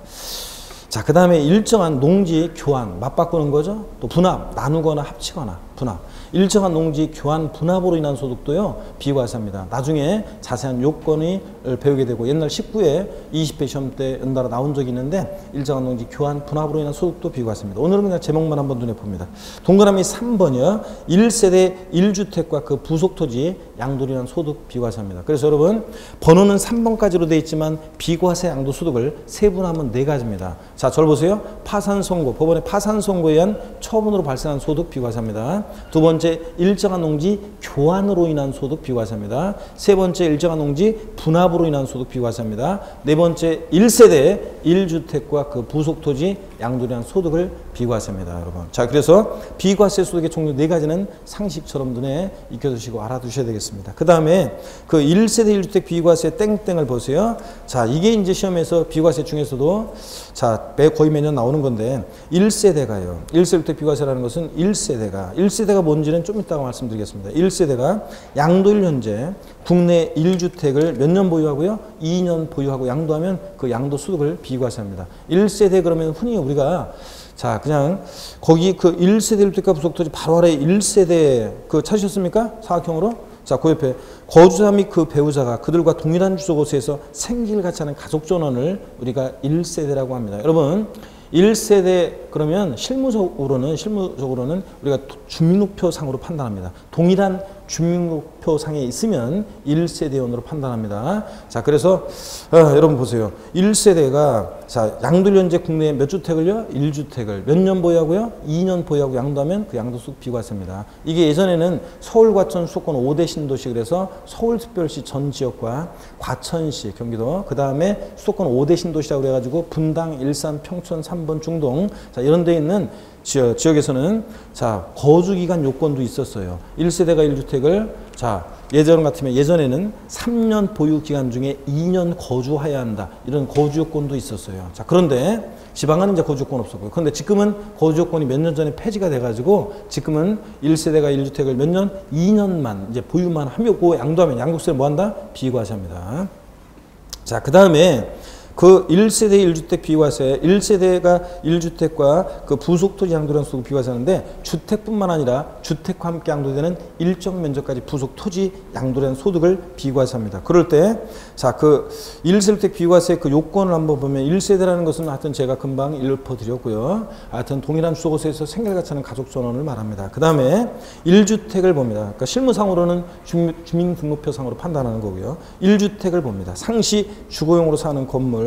자, 그 다음에 일정한 농지 교환, 맞바꾸는 거죠. 또 분합, 나누거나 합치거나 분합. 일정한 농지 교환 분합으로 인한 소득도요, 비과세합니다. 나중에 자세한 요건을 배우게 되고, 옛날 19회 20회 시험 때 연달아 나온 적이 있는데, 일정한 농지 교환 분합으로 인한 소득도 비과세입니다. 오늘은 그냥 제목만 한번 눈에 봅니다. 동그라미 3번이요. 1세대 1주택과 그 부속토지 양도로 인한 소득 비과세합니다. 그래서 여러분, 번호는 3번까지로 되어 있지만 비과세 양도소득을 세분화하면 4가지입니다. 자, 저를 보세요. 파산 선고, 법원의 파산 선고에 의한 처분으로 발생한 소득 비과세합니다. 두 번째, 일정한 농지 교환으로 인한 소득 비과세합니다. 세 번째, 일정한 농지 분합으로 인한 소득 비과세합니다. 네 번째, 1세대 1주택과 그 부속토지 양도로 인한 소득을 비과세합니다, 여러분. 자, 그래서 비과세 소득의 종류 4가지는 상식처럼 눈에 익혀두시고 알아두셔야 되겠습니다. 그 다음에 그 1세대 1주택 비과세 땡땡을 보세요. 자, 이게 이제 시험에서 비과세 중에서도 자, 거의 매년 나오는 건데, 1세대가요. 1세대 1주택 비과세라는 것은 1세대가 뭔지는 좀 이따가 말씀드리겠습니다. 1세대가 양도일 현재 국내 1주택을 몇 년 보유하고요? 2년 보유하고 양도하면 그 양도 소득을 비과세합니다. 1세대 그러면 흔히 우리가 자, 그냥 거기 그 1세대 1주택과 부속토지 바로 아래 1세대 그 찾으셨습니까? 사각형으로? 자, 그 옆에 거주자 및 그 배우자가 그들과 동일한 주소곳에서 생기를 같이 하는 가족 전원을 우리가 1세대라고 합니다. 여러분, 1세대 그러면 실무적으로는 우리가 주민등록표상으로 판단합니다. 동일한 주민등록표상에 있으면 1세대원으로 판단합니다. 자, 그래서 여러분 보세요. 1세대가 자, 양도일 현재 국내에 몇 주택을요? 1주택을 몇 년 보유하고요? 2년 보유하고 양도하면 그 양도소득 비과세입니다. 이게 예전에는 서울, 과천, 수도권 5대 신도시, 그래서 서울특별시 전 지역과 과천시, 경기도, 그 다음에 수도권 5대 신도시라고 그래가지고 분당, 일산, 평촌, 3번, 중동, 자, 이런 데 있는 지역에서는 자, 거주기간 요건도 있었어요. 1세대가 1주택을 자, 예전 같으면 예전에는 3년 보유 기간 중에 2년 거주해야 한다. 이런 거주 요건도 있었어요. 자, 그런데 지방은 이제 거주 요건 없었고요. 그런데 지금은 거주 요건이 몇 년 전에 폐지가 돼가지고 지금은 1세대가 1주택을 몇 년? 2년만 이제 보유만 하고 양도하면 양도세를 뭐 한다? 비과세합니다. 자, 그 다음에 그 1세대 1주택 비과세, 1세대가 1주택과 그 부속토지 양도라는 소득 비과세하는데, 주택뿐만 아니라 주택과 함께 양도되는 일정 면적까지 부속토지 양도라는 소득을 비과세합니다. 그럴 때, 자, 그 1세대 비과세 그 요건을 한번 보면, 1세대라는 것은 하여튼 제가 금방 읊어드렸고요. 하여튼 동일한 주소곳에서 생계를 하는 가족 전원을 말합니다. 그 다음에 1주택을 봅니다. 그러니까 실무상으로는 주민등록표상으로 판단하는 거고요. 1주택을 봅니다. 상시 주거용으로 사는 건물,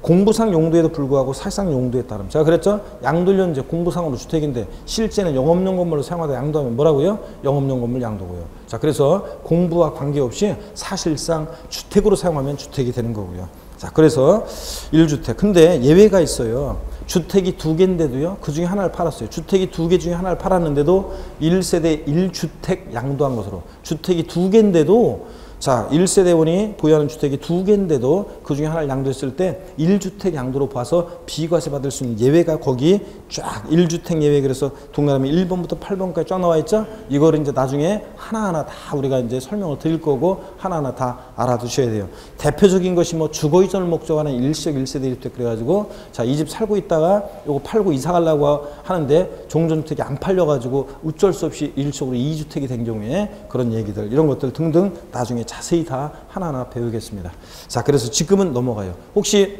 공부상 용도에도 불구하고 사실상 용도에 따름. 제가 그랬죠? 양도일 현재 공부상으로 주택인데 실제는 영업용 건물로 사용하다 양도하면 뭐라고요? 영업용 건물 양도고요. 자, 그래서 공부와 관계없이 사실상 주택으로 사용하면 주택이 되는 거고요. 자, 그래서 1주택. 근데 예외가 있어요. 주택이 2개인데도요, 그 중에 하나를 팔았어요. 주택이 2개 중에 하나를 팔았는데도 1세대 1주택 양도한 것으로. 주택이 2개인데도 자, 1세대원이 보유하는 주택이 2개인데도 그 중에 하나를 양도했을 때 1주택 양도로 봐서 비과세 받을 수 있는 예외가 거기 쫙 1주택 예외, 그래서 동그라미 1번부터 8번까지 쫙 나와 있죠? 이거를 이제 나중에 하나하나 다 우리가 이제 설명을 드릴 거고 하나하나 다 알아두셔야 돼요. 대표적인 것이 뭐 주거 이전을 목적으로 하는 일시적 1세대 주택, 그래가지고 자, 이 집 살고 있다가 요거 팔고 이사 가려고 하는데 종전주택이 안 팔려가지고 어쩔 수 없이 일시적으로 2주택이 된 경우에 그런 얘기들, 이런 것들 등등 나중에 자세히 다 하나하나 배우겠습니다. 자, 그래서 지금은 넘어가요. 혹시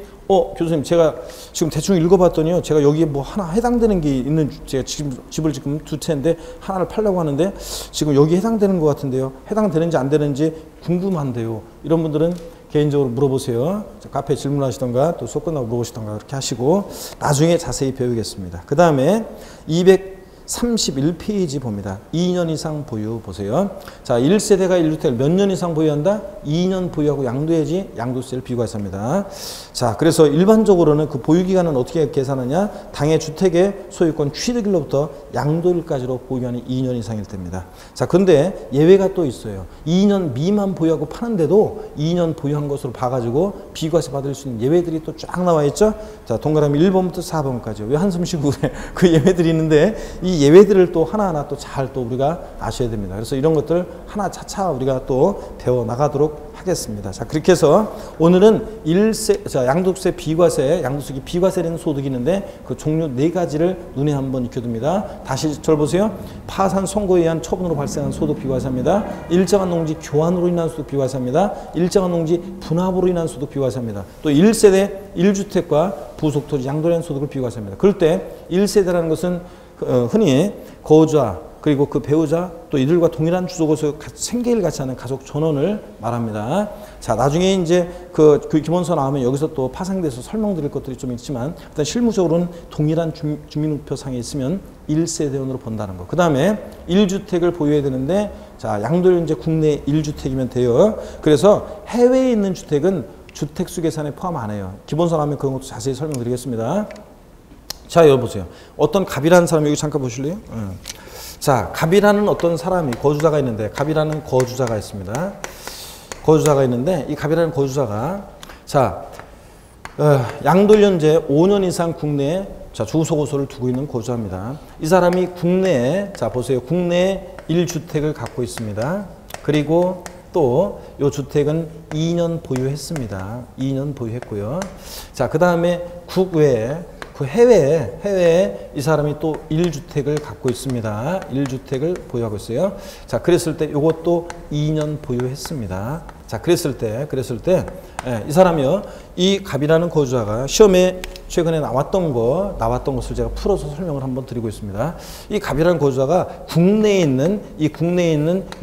교수님, 제가 지금 대충 읽어봤더니요, 제가 여기에 뭐 하나 해당되는 게 있는, 제가 지금 집을 지금 2채인데 하나를 팔려고 하는데 지금 여기 해당되는 것 같은데요, 해당되는지 안 되는지 궁금한데요. 이런 분들은 개인적으로 물어보세요. 카페에 질문하시던가 또 수업 끝나고 물어보시던가 그렇게 하시고 나중에 자세히 배우겠습니다. 그 다음에 231페이지 봅니다. 2년 이상 보유 보세요. 자, 1세대가 1주택을 몇 년 이상 보유한다? 2년 보유하고 양도해야지 양도세를 비과세합니다. 자, 그래서 일반적으로는 그 보유기간은 어떻게 계산하냐? 당해 주택의 소유권 취득일로부터 양도일까지로 보유하는 2년 이상일 때입니다. 자, 근데 예외가 또 있어요. 2년 미만 보유하고 파는데도 2년 보유한 것으로 봐가지고 비과세 받을 수 있는 예외들이 또 쫙 나와 있죠? 자, 동그라미 1번부터 4번까지. 왜 한숨 쉬고 그 예외들이 있는데 이 예외들을 또 하나하나 또 잘 또 우리가 아셔야 됩니다. 그래서 이런 것들 하나 차차 우리가 또 배워 나가도록 하겠습니다. 자, 그렇게 해서 오늘은 양도세 비과세, 양도세기 비과세라는 소득이 있는데 그 종류 4가지를 눈에 한번 익혀둡니다. 다시 저를 보세요. 파산 선고에 의한 처분으로 발생한 소득 비과세입니다. 일정한 농지 교환으로 인한 소득 비과세입니다. 일정한 농지 분합으로 인한 소득 비과세입니다. 또 1세대 1주택과 부속토지 양도된 소득을 비과세합니다. 그럴 때 1세대라는 것은 흔히 거주자 그리고 그 배우자 또 이들과 동일한 주소곳에서 생계를 같이 하는 가족 전원을 말합니다. 자, 나중에 이제 그 기본서 나오면 여기서 또 파생돼서 설명드릴 것들이 좀 있지만 일단 실무적으로는 동일한 주민등록표상에 있으면 1세대원으로 본다는 거. 그 다음에 1주택을 보유해야 되는데 자, 양도를 이제 국내 1주택이면 돼요. 그래서 해외에 있는 주택은 주택수 계산에 포함 안 해요. 기본서 나오면 그런 것도 자세히 설명드리겠습니다. 자, 여기 보세요. 어떤 갑이라는 사람, 여기 잠깐 보실래요? 자, 갑이라는 어떤 사람이 거주자가 있는데, 갑이라는 거주자가 있습니다. 거주자가 있는데 이 갑이라는 거주자가 자, 양도일 현재 5년 이상 국내에 자, 주소고소를 두고 있는 거주자입니다. 이 사람이 국내에 자, 보세요. 국내에 1주택을 갖고 있습니다. 그리고 또 이 주택은 2년 보유했습니다. 2년 보유했고요. 자, 그 다음에 국외에 그 해외에 이 사람이 또 1주택을 갖고 있습니다. 1주택을 보유하고 있어요. 자, 그랬을 때 이것도 2년 보유했습니다. 자, 그랬을 때 이 사람이요, 이 갑이라는 거주자가 시험에 최근에 나왔던 것을 제가 풀어서 설명을 한번 드리고 있습니다. 이 갑이라는 거주자가 국내에 있는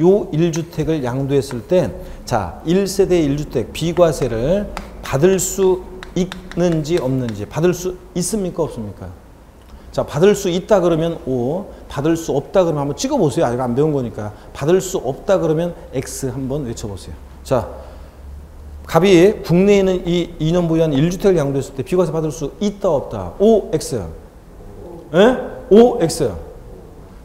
요 1주택을 양도했을 때 자, 1세대 1주택 비과세를 받을 수 있는지 없는지, 받을 수 있습니까 없습니까? 자, 받을 수 있다 그러면 O, 받을 수 없다 그러면 한번 찍어보세요. 아직 안 배운 거니까. 받을 수 없다 그러면 X 한번 외쳐보세요. 자, 갑이 국내에는 이 2년 보유한 1주택을 양도했을 때 비과세 받을 수 있다 없다. O, X. 예? O, X.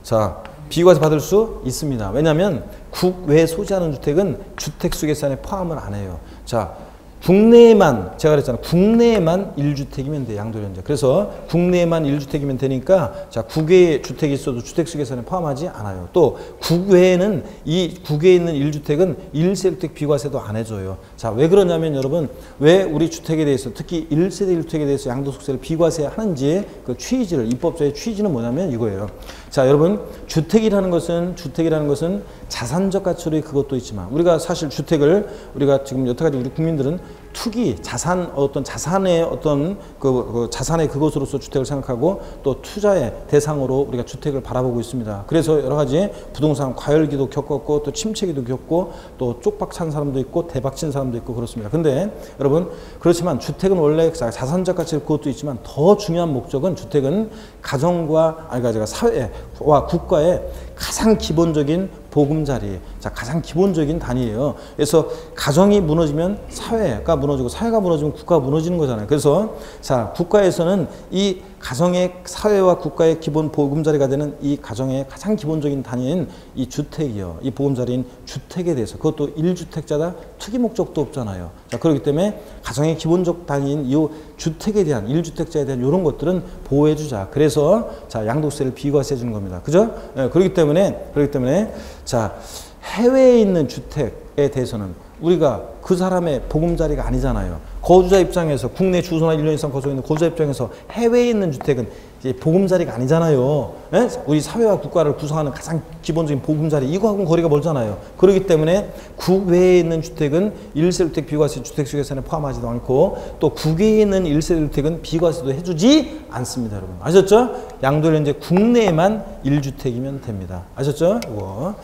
자, 비과세 받을 수 있습니다. 왜냐하면 국외에 소지하는 주택은 주택수 계산에 포함을 안 해요. 자, 국내에만, 제가 그랬잖아요. 국내에만 1주택이면 돼, 양도 현재. 그래서 국내에만 1주택이면 되니까, 자, 국외에 주택이 있어도 주택수 계산에 포함하지 않아요. 또, 국외에는, 이 국외에 있는 1주택은 1세대주택 비과세도 안 해줘요. 자, 왜 그러냐면 여러분, 왜 우리 주택에 대해서, 특히 1세대 1주택에 대해서 양도소득세를 비과세 하는지, 그 취지를, 입법자의 취지는 뭐냐면 이거예요. 자, 여러분, 주택이라는 것은 자산적 가치로의 그것도 있지만, 우리가 사실 주택을, 우리가 지금 여태까지 우리 국민들은 투기, 자산의 어떤 자산의 그것으로서 주택을 생각하고 또 투자의 대상으로 우리가 주택을 바라보고 있습니다. 그래서 여러 가지 부동산 과열기도 겪었고 또 침체기도 겪고 또 쪽박 찬 사람도 있고 대박 친 사람도 있고 그렇습니다. 근데 여러분, 그렇지만 주택은 원래 자산적 가치 그것도 있지만 더 중요한 목적은 주택은 가정과 사회와 국가의 가장 기본적인 보금자리, 자, 가장 기본적인 단위예요. 그래서 가정이 무너지면 사회가 무너지고 사회가 무너지면 국가가 무너지는 거잖아요. 그래서 자, 국가에서는 이 가정의 사회와 국가의 기본 보금자리가 되는 이 가정의 가장 기본적인 단위인 이 주택이요. 이 보금자리인 주택에 대해서 그것도 1주택자다 투기 목적도 없잖아요. 자, 그렇기 때문에 가정의 기본적 단위인 이 주택에 대한 1주택자에 대한 이런 것들은 보호해 주자. 그래서 자, 양도세를 비과세 해 주는 겁니다. 그죠? 예, 그렇기 때문에 자, 해외에 있는 주택에 대해서는 우리가 그 사람의 보금자리가 아니잖아요. 거주자 입장에서 국내 주소나 1년 이상 거주하고 있는 거주자 입장에서 해외에 있는 주택은 이제 보금자리가 아니잖아요. 예? 우리 사회와 국가를 구성하는 가장 기본적인 보금자리 이거하고는 거리가 멀잖아요. 그렇기 때문에 국외에 있는 주택은 1세주택 비과세 주택수익세에 포함하지도 않고 또 국외에 있는 1세주택은 비과세도 해주지 않습니다. 여러분 아셨죠? 양도를 이제 국내에만 1주택이면 됩니다. 아셨죠? 이거.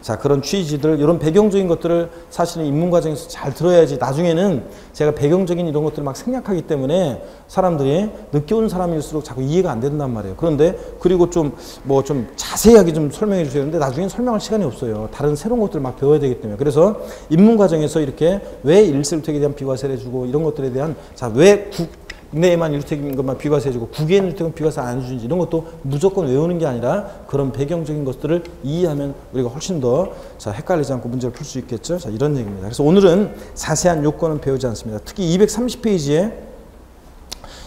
자, 그런 취지들 이런 배경적인 것들을 사실은 입문과정에서 잘 들어야지 나중에는 제가 배경적인 이런 것들을 막 생략하기 때문에 사람들이 늦게 온 사람일수록 자꾸 이해가 안 된단 말이에요. 그런데 그리고 좀 자세하게 좀 설명해 주셔야 되는데 나중엔 설명할 시간이 없어요. 다른 새로운 것들을 막 배워야 되기 때문에. 그래서 입문 과정에서 이렇게 왜 1세주택에 대한 비과세를 해주고 이런 것들에 대한 자, 왜 국내에만 1주택인 것만 비과세 해주고 국외에 있는 주택은 비과세 안 해주는지 이런 것도 무조건 외우는 게 아니라 그런 배경적인 것들을 이해하면 우리가 훨씬 더 자, 헷갈리지 않고 문제를 풀 수 있겠죠. 자, 이런 얘기입니다. 그래서 오늘은 자세한 요건은 배우지 않습니다. 특히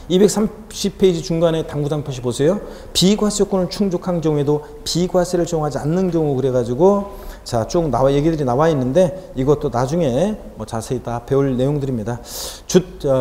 230페이지 중간에 당구장표시 보세요. 비과세 요건을 충족한 경우에도 비과세를 적용하지 않는 경우 그래가지고 자, 쭉 얘기들이 나와 있는데 이것도 나중에 뭐 자세히 다 배울 내용들입니다.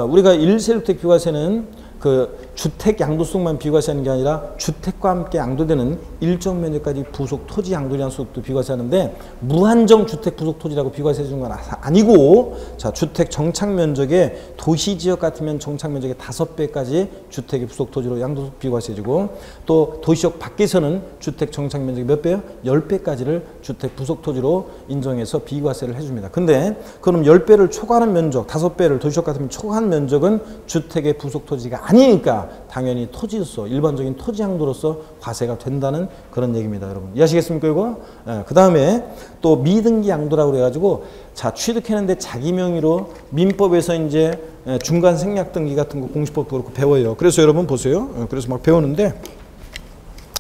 우리가 1세주택 비과세는 그 주택 양도소득만 비과세하는 게 아니라 주택과 함께 양도되는 일정 면적까지 부속 토지 양도량 소득도 비과세하는데 무한정 주택 부속 토지라고 비과세해 주는 건 아니고 자, 주택 정착 면적의 도시 지역 같으면 정착 면적의 5배까지 주택의 부속 토지로 양도소득 비과세해 주고 또 도시역 밖에서는 주택 정착 면적이 몇 배요? 10배까지를 주택 부속 토지로 인정해서 비과세를 해 줍니다. 근데 그럼 10배를 초과하는 면적, 5배를 도시역 같으면 초과한 면적은 주택의 부속 토지가 아니니까 당연히 토지로서 일반적인 토지 양도로서 과세가 된다는 그런 얘기입니다. 여러분 이해하시겠습니까 이거? 예, 그 다음에 또 미등기 양도라고 그래가지고 자, 취득했는데 자기 명의로 민법에서 이제 중간 생략 등기 같은 거 공시법도 그렇고 배워요. 그래서 여러분 보세요. 그래서 막 배우는데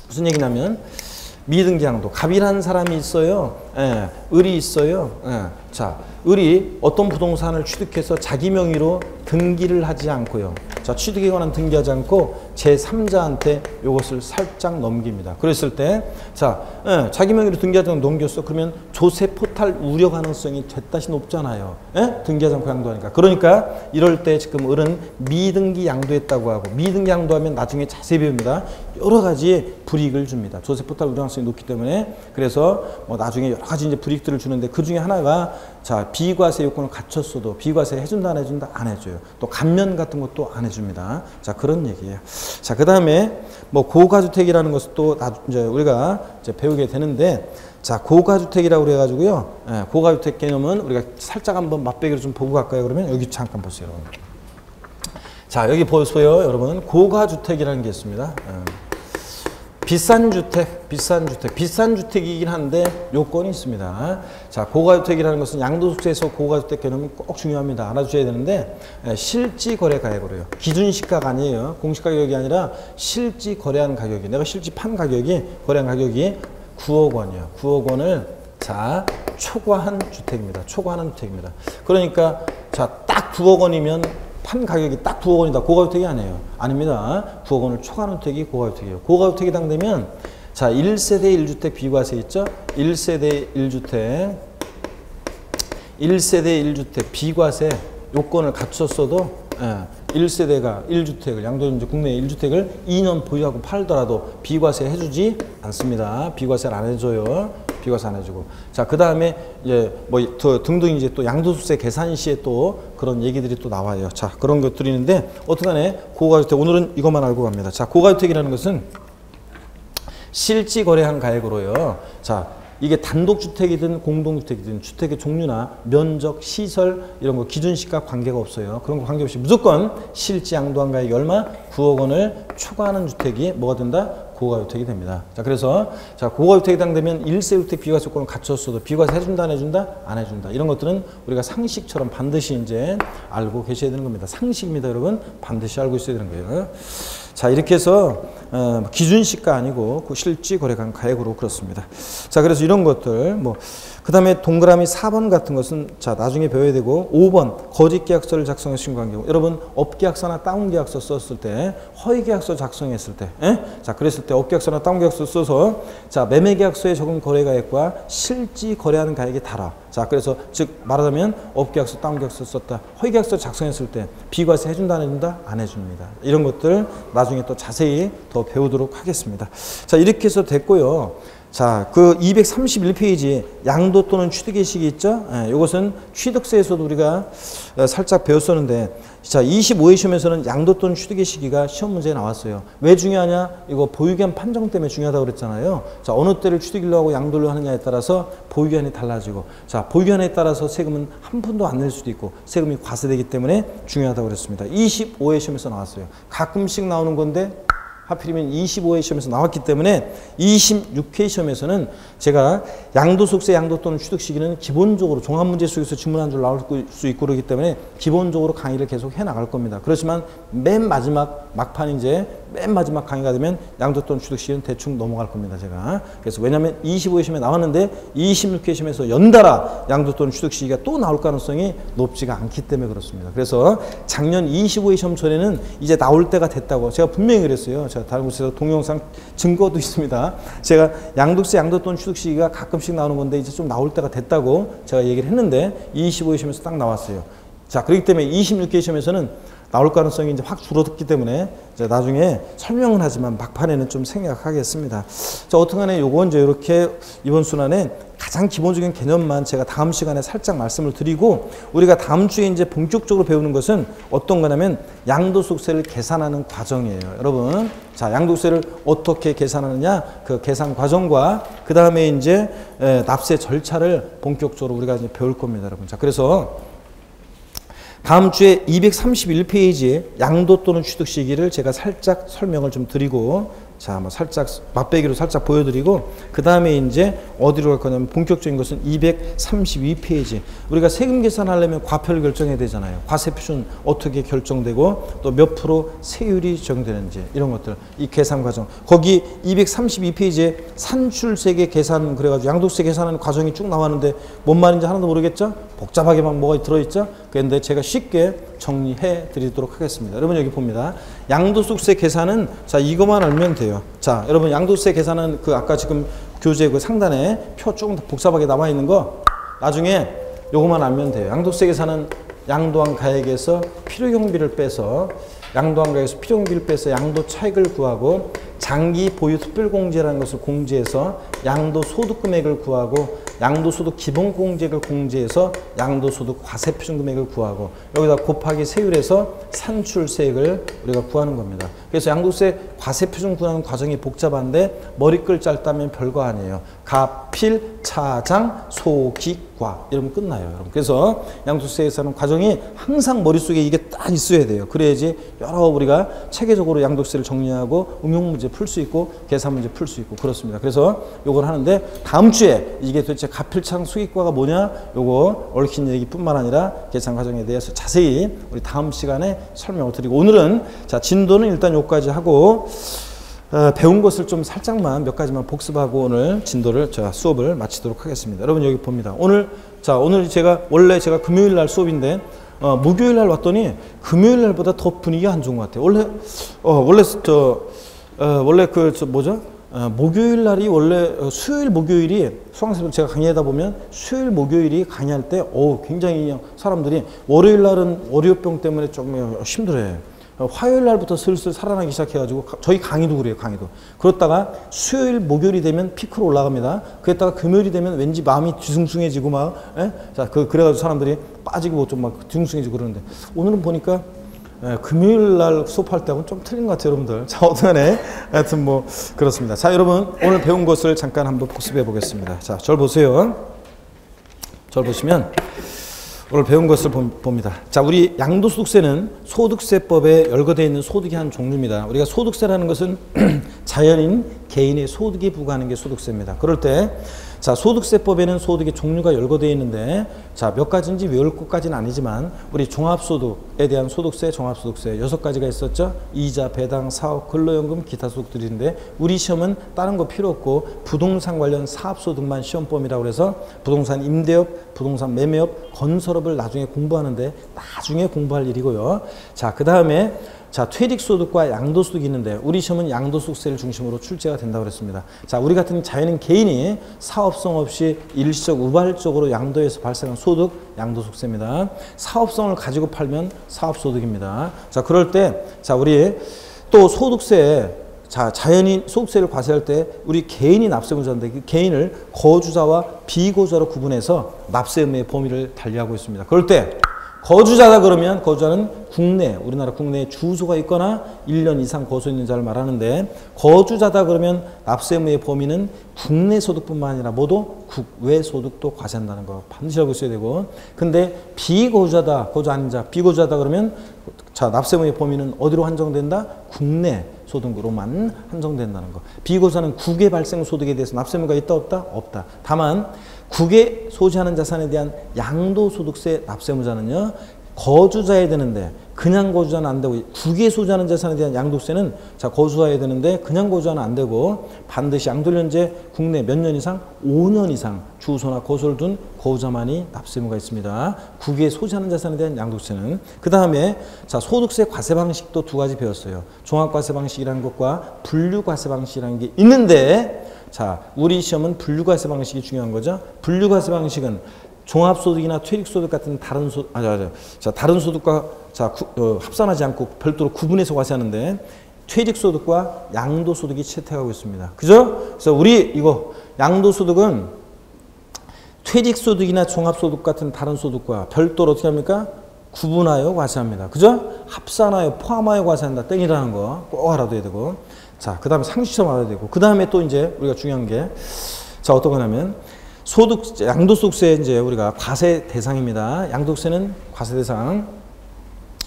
무슨 얘기냐면 미등기 양도 갑이라는 사람이 있어요. 예, 을이 있어요. 예, 자, 을이 어떤 부동산을 취득해서 자기 명의로 등기를 하지 않고요. 자, 취득에 관한 등기하지 않고 제3자한테 이것을 살짝 넘깁니다. 그랬을 때, 자, 자기 명의로 등기하지 않고 넘겼어. 그러면 조세 포탈 우려 가능성이 됐다시 높잖아요. 등기하지 않고 양도하니까. 그러니까 이럴 때 지금 을은 미등기 양도했다고 하고 미등기 양도하면 나중에 자세히 배웁니다. 여러 가지 불이익을 줍니다. 조세 포탈 우려 가능성이 높기 때문에 그래서 뭐 나중에 여러 가지 이제 불이익들을 주는데 그 중에 하나가 자, 비과세 요건을 갖췄어도 비과세 해준다 안 해준다 안 해줘요. 또 감면 같은 것도 안 해줍니다. 자, 그런 얘기예요. 자, 그 다음에 뭐 고가주택이라는 것도 이제 우리가 이제 배우게 되는데 자, 고가주택이라고 그래가지고요. 고가주택 개념은 우리가 살짝 한번 맛배기로 좀 보고 갈까요? 그러면 여기 잠깐 보세요, 여러분. 자, 여기 보세요, 여러분. 고가주택이라는 게 있습니다. 비싼 주택이긴 한데 요건이 있습니다. 자, 고가주택이라는 것은 양도소득세에서 고가주택 개념은 꼭 중요합니다. 알아주셔야 되는데 실지 거래 가액으로요. 기준시가가 아니에요. 공시가격이 아니라 실지 거래한 가격이 내가 실지 판 가격이 거래한 가격이 9억 원이에요. 9억 원을 자, 초과한 주택입니다. 초과하는 주택입니다. 그러니까 자, 딱 9억 원이면 판 가격이 딱 9억 원이다. 고가주택이 아니에요. 아닙니다. 9억 원을 초과하는 주택이 고가주택이에요. 고가주택이 당되면 자, 1세대 1주택 비과세 있죠? 1세대 1주택 1주택 비과세 요건을 갖췄어도 1세대가 1주택을 양도인지 국내 1주택을 2년 보유하고 팔더라도 비과세 해주지 않습니다. 비과세를 안 해줘요. 비과세 안 해주고. 자, 그 다음에 이제 뭐 등등 이제 또 양도소득세 계산 시에 또 그런 얘기들이 또 나와요. 자, 그런 것들이 있는데 어떻게간에 고가주택 오늘은 이것만 알고 갑니다. 자, 고가주택이라는 것은 실지 거래한 가액으로요. 자, 이게 단독주택이든 공동주택이든 주택의 종류나 면적, 시설 이런 거 기준시가 관계가 없어요. 그런 거 관계없이 무조건 실지 양도한 가액이 얼마? 9억 원을 초과하는 주택이 뭐가 된다? 고가주택이 됩니다. 자, 그래서 자, 고가주택이 해당되면 1세주택 비과세 요건을 갖췄어도 비과세 해준다, 안 해준다? 안 해준다. 이런 것들은 우리가 상식처럼 반드시 이제 알고 계셔야 되는 겁니다. 상식입니다, 여러분. 반드시 알고 있어야 되는 거예요. 자, 이렇게 해서 기준시가 아니고 그 실지 거래간 가액으로 그렇습니다. 자, 그래서 이런 것들 그 다음에 동그라미 4번 같은 것은 자, 나중에 배워야 되고 5번 거짓 계약서를 작성해서 신고한 경우 여러분 업계약서나 다운계약서 썼을 때 허위계약서 작성했을 때 자, 그랬을 때 업계약서나 다운계약서 써서 자, 매매계약서에 적은 거래가액과 실지 거래하는 가액이 달라. 자, 그래서 즉 말하자면 업계약서 다운계약서 썼다. 허위계약서 작성했을 때 비과세 해준다, 안 해준다? 안 해줍니다. 이런 것들 나중에 또 자세히 더 배우도록 하겠습니다. 자, 이렇게 해서 됐고요. 자, 그 231페이지 양도 또는 취득의 시기 있죠? 이것은 취득세에서도 우리가 살짝 배웠었는데 자, 25회 시험에서는 양도 또는 취득의 시기가 시험 문제에 나왔어요. 왜 중요하냐? 이거 보유기한 판정 때문에 중요하다고 그랬잖아요. 자, 어느 때를 취득일로 하고 양도를 하느냐에 따라서 보유기한이 달라지고 자, 보유기한에 따라서 세금은 한 푼도 안 낼 수도 있고 세금이 과세되기 때문에 중요하다고 그랬습니다. 25회 시험에서 나왔어요. 가끔씩 나오는 건데 하필이면 25회 시험에서 나왔기 때문에 26회 시험에서는 제가 양도소득세 양도 또는 취득 시기는 기본적으로 종합문제 속에서 질문 한 줄 나올 수 있고 그러기 때문에 기본적으로 강의를 계속 해 나갈 겁니다. 그렇지만 맨 마지막 막판 이제 맨 마지막 강의가 되면 양도 또는 취득 시기는 대충 넘어갈 겁니다. 제가. 그래서 왜냐하면 25회 시험에 나왔는데 26회 시험에서 연달아 양도 또는 취득 시기가 또 나올 가능성이 높지가 않기 때문에 그렇습니다. 그래서 작년 25회 시험 전에는 이제 나올 때가 됐다고 제가 분명히 그랬어요. 제가 다른 곳에서 동영상 증거도 있습니다. 제가 양도세 양도 또는 취득 시기가 가끔씩 나오는 건데 이제 좀 나올 때가 됐다고 제가 얘기를 했는데 25회 시험에서 딱 나왔어요. 자, 그렇기 때문에 26회 시험에서는 나올 가능성이 이제 확 줄어들기 때문에 이제 나중에 설명은 하지만 막판에는 좀 생략하겠습니다. 자, 어떻게간에 요거 이제 이렇게 이번 순환에 가장 기본적인 개념만 제가 다음 시간에 살짝 말씀을 드리고 우리가 다음 주에 이제 본격적으로 배우는 것은 어떤 거냐면 양도소득세를 계산하는 과정이에요. 여러분, 자, 양도세를 어떻게 계산하느냐 그 계산 과정과 그 다음에 이제 납세 절차를 본격적으로 우리가 이제 배울 겁니다, 여러분. 자, 그래서 다음 주에 231페이지에 양도 또는 취득 시기를 제가 살짝 설명을 좀 드리고 자, 살짝 맛배기로 살짝 보여드리고 그 다음에 이제 어디로 갈 거냐면 본격적인 것은 232페이지 우리가 세금 계산하려면 과표를 결정해야 되잖아요. 과세표준 어떻게 결정되고 또 몇 프로 세율이 적용되는지 이런 것들 이 계산 과정 거기 232페이지에 산출세계 계산 그래가지고 양도세 계산하는 과정이 쭉 나왔는데 뭔 말인지 하나도 모르겠죠? 복잡하게 막 뭐가 들어있죠? 그런데 제가 쉽게 정리해 드리도록 하겠습니다. 여러분 여기 봅니다. 양도소득세 계산은 자 이것만 알면 돼요. 자, 여러분 양도세 계산은 그 아까 지금 교재 그 상단에 표 조금 더 복잡하게 나와 있는 거 나중에 요것만 알면 돼요. 양도세 계산은 양도한 가액에서 필요경비를 빼서 양도한 가액에서 필요경비를 빼서 양도 차익을 구하고 장기 보유 특별공제라는 것을 공제해서 양도소득 금액을 구하고 양도소득 기본공제액을 공제해서 양도소득 과세표준 금액을 구하고 여기다 곱하기 세율에서 산출세액을 우리가 구하는 겁니다. 그래서 양도세 과세표준 구하는 과정이 복잡한데 머리끌 짧다면 별거 아니에요. 가필, 차장, 소기과 이러면 끝나요, 여러분. 그래서 양도세에서는 과정이 항상 머릿속에 이게 딱 있어야 돼요. 그래야지 여러 우리가 체계적으로 양도세를 정리하고 응용 문제 풀 수 있고 계산 문제 풀 수 있고 그렇습니다. 그래서 요걸 하는데 다음 주에 이게 도대체 가필창 수익과가 뭐냐 요거 얽힌 얘기뿐만 아니라 계산 과정에 대해서 자세히 우리 다음 시간에 설명을 드리고 오늘은 자 진도는 일단 요까지 하고 배운 것을 좀 살짝만 몇 가지만 복습하고 오늘 진도를 제가 수업을 마치도록 하겠습니다. 여러분 여기 봅니다. 오늘 제가 원래 제가 금요일 날 수업인데 목요일 날 왔더니 금요일 날보다 더 분위기가 안 좋은 것 같아요. 원래 목요일 날이 원래 수요일 목요일이 수강생들 제가 강의하다 보면 수요일 목요일이 강의할 때 굉장히 사람들이 월요일 날은 월요병 때문에 좀 힘들어요. 화요일 날부터 슬슬 살아나기 시작해가지고 저희 강의도 그래요. 강의도 그렇다가 수요일 목요일이 되면 피크로 올라갑니다. 그랬다가 금요일이 되면 왠지 마음이 뒤숭숭해지고 막 그래가지고 사람들이 빠지고 좀 막 뒤숭숭해지고 그러는데 오늘은 보니까 금요일 날 수업할 때하고는 좀 틀린 것 같아요, 여러분들. 자, 어떡하네. 하여튼 뭐, 그렇습니다. 자, 여러분, 오늘 배운 것을 잠깐 한번 복습해 보겠습니다. 자, 절 보세요. 절 보시면, 오늘 배운 것을 봅니다. 자, 우리 양도소득세는 소득세법에 열거되어 있는 소득의 한 종류입니다. 우리가 소득세라는 것은 자연인 개인의 소득에 부과하는 게 소득세입니다. 그럴 때 자, 소득세법에는 소득의 종류가 열거되어 있는데 자, 몇 가지인지 외울 것까지는 아니지만 우리 종합소득에 대한 소득세, 종합소득세 6가지가 있었죠. 이자, 배당, 사업, 근로연금, 기타 소득들인데 우리 시험은 다른 거 필요 없고 부동산 관련 사업소득만 시험범위라고 해서 부동산 임대업, 부동산 매매업, 건설업을 나중에 공부하는데 나중에 공부할 일이고요. 자, 그 다음에 자, 퇴직소득과 양도소득이 있는데 우리 시험은 양도소득세를 중심으로 출제가 된다고 그랬습니다. 자, 우리 같은 자연인 개인이 사업성 없이 일시적 우발적으로 양도에서 발생한 소득, 양도소득세입니다. 사업성을 가지고 팔면 사업소득입니다. 자, 그럴 때 자, 우리 또 소득세 자, 자연인 소득세를 과세할 때 우리 개인이 납세의무자인데 그 개인을 거주자와 비거주자로 구분해서 납세 의무의 범위를 달리하고 있습니다. 그럴 때 거주자다 그러면 거주자는 국내, 우리나라 국내에 주소가 있거나 1년 이상 거주 있는 자를 말하는데 거주자다 그러면 납세 의무의 범위는 국내 소득뿐만 아니라 모두 국외 소득도 과세한다는 거 반드시 알고 있어야 되고 근데 비거주자다, 거주 아닌 자, 비거주자다 그러면 자, 납세 의무의 범위는 어디로 한정된다? 국내 소득으로만 한정된다는 거. 비거주자는 국외 발생 소득에 대해서 납세 의무가 있다 없다? 없다. 다만 국외 소지하는 자산에 대한 양도소득세 납세의무자는요. 거주자에 되는데 그냥 거주자는 안 되고 국외 소지하는 자산에 대한 양도세는 자 거주자에 되는데 그냥 거주자는 안 되고 반드시 양도연재 국내 몇 년 이상? 5년 이상 주소나 거소를 둔 거주자만이 납세의무가 있습니다. 국외 소지하는 자산에 대한 양도세는 그 다음에 자 소득세 과세 방식도 2가지 배웠어요. 종합과세 방식이라는 것과 분류과세 방식이라는 게 있는데 자, 우리 시험은 분류과세 방식이 중요한 거죠. 분류과세 방식은 종합소득이나 퇴직소득 같은 다른 다른 소득과 자, 합산하지 않고 별도로 구분해서 과세하는데 퇴직소득과 양도소득이 채택하고 있습니다. 그죠? 그래서 우리 이거 양도소득은 퇴직소득이나 종합소득 같은 다른 소득과 별도로 어떻게 합니까? 구분하여 과세합니다. 그죠? 합산하여 포함하여 과세한다. 땡이라는 거 꼭 알아둬야 되고 자, 그 다음에 상식점 알아야 되고, 그 다음에 또 이제 우리가 중요한 게, 자, 어떤 거냐면, 양도소득세 이제 우리가 과세 대상입니다. 양도세는 과세 대상.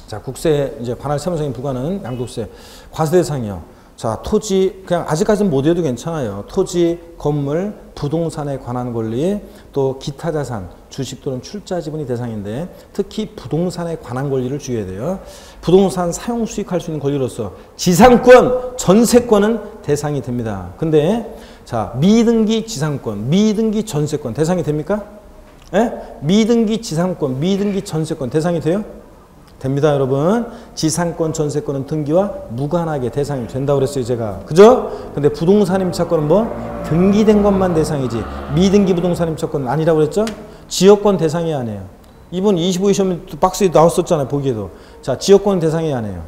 자, 국세 이제 관할 세무상에 부과하는 양도세 과세 대상이요. 자, 토지, 그냥 아직까지는 못 외워도 괜찮아요. 토지, 건물, 부동산에 관한 권리, 또 기타 자산, 주식 또는 출자 지분이 대상인데 특히 부동산에 관한 권리를 주의해야 돼요. 부동산 사용 수익할 수 있는 권리로서 지상권, 전세권은 대상이 됩니다. 근데 자, 미등기 지상권, 미등기 전세권 대상이 됩니까? 예? 미등기 지상권, 미등기 전세권 대상이 돼요? 됩니다, 여러분. 지상권, 전세권은 등기와 무관하게 대상이 된다고 그랬어요, 제가. 그죠? 근데 부동산 임차권은 뭐? 등기된 것만 대상이지. 미등기 부동산 임차권은 아니라고 그랬죠? 지역권 대상이 아니에요. 이번 25 시험 박스에 나왔었잖아요, 보기에도. 자, 지역권 대상이 아니에요.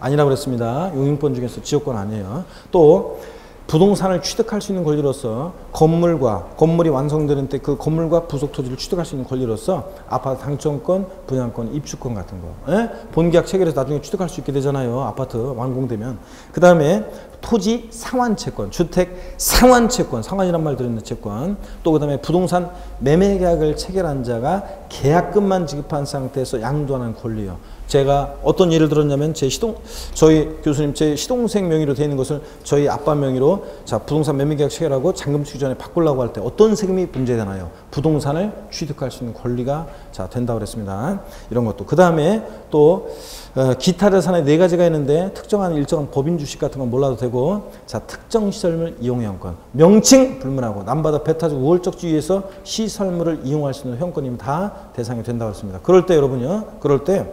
아니라고 그랬습니다. 용인권 중에서 지역권 아니에요. 또, 부동산을 취득할 수 있는 권리로서 건물이 완성되는 때 그 건물과 부속 토지를 취득할 수 있는 권리로서 아파트 당첨권, 분양권, 입주권 같은 거. 예? 본계약 체결해서 나중에 취득할 수 있게 되잖아요. 아파트 완공되면. 그 다음에 토지 상환채권, 주택 상환채권, 상환이란 말 들었는 채권. 또 그 다음에 부동산 매매계약을 체결한 자가 계약금만 지급한 상태에서 양도하는 권리요. 제가 어떤 예를 들었냐면 저희 교수님 제 시동생 명의로 되어 있는 것을 저희 아빠 명의로 자 부동산 매매계약 체결하고 잔금 취득 전에 바꾸려고 할 때 어떤 세금이 문제되나요? 부동산을 취득할 수 있는 권리가 자 된다고 그랬습니다. 이런 것도 그 다음에 또 기타 자산에 4가지가 있는데 특정한 일정한 법인 주식 같은 건 몰라도 되고 자 특정 시설물 이용형권 명칭 불문하고 남바다 배타적 우월적 지위에서 시설물을 이용할 수 있는 형권이면 다 대상이 된다고 했습니다. 그럴 때 여러분요. 그럴 때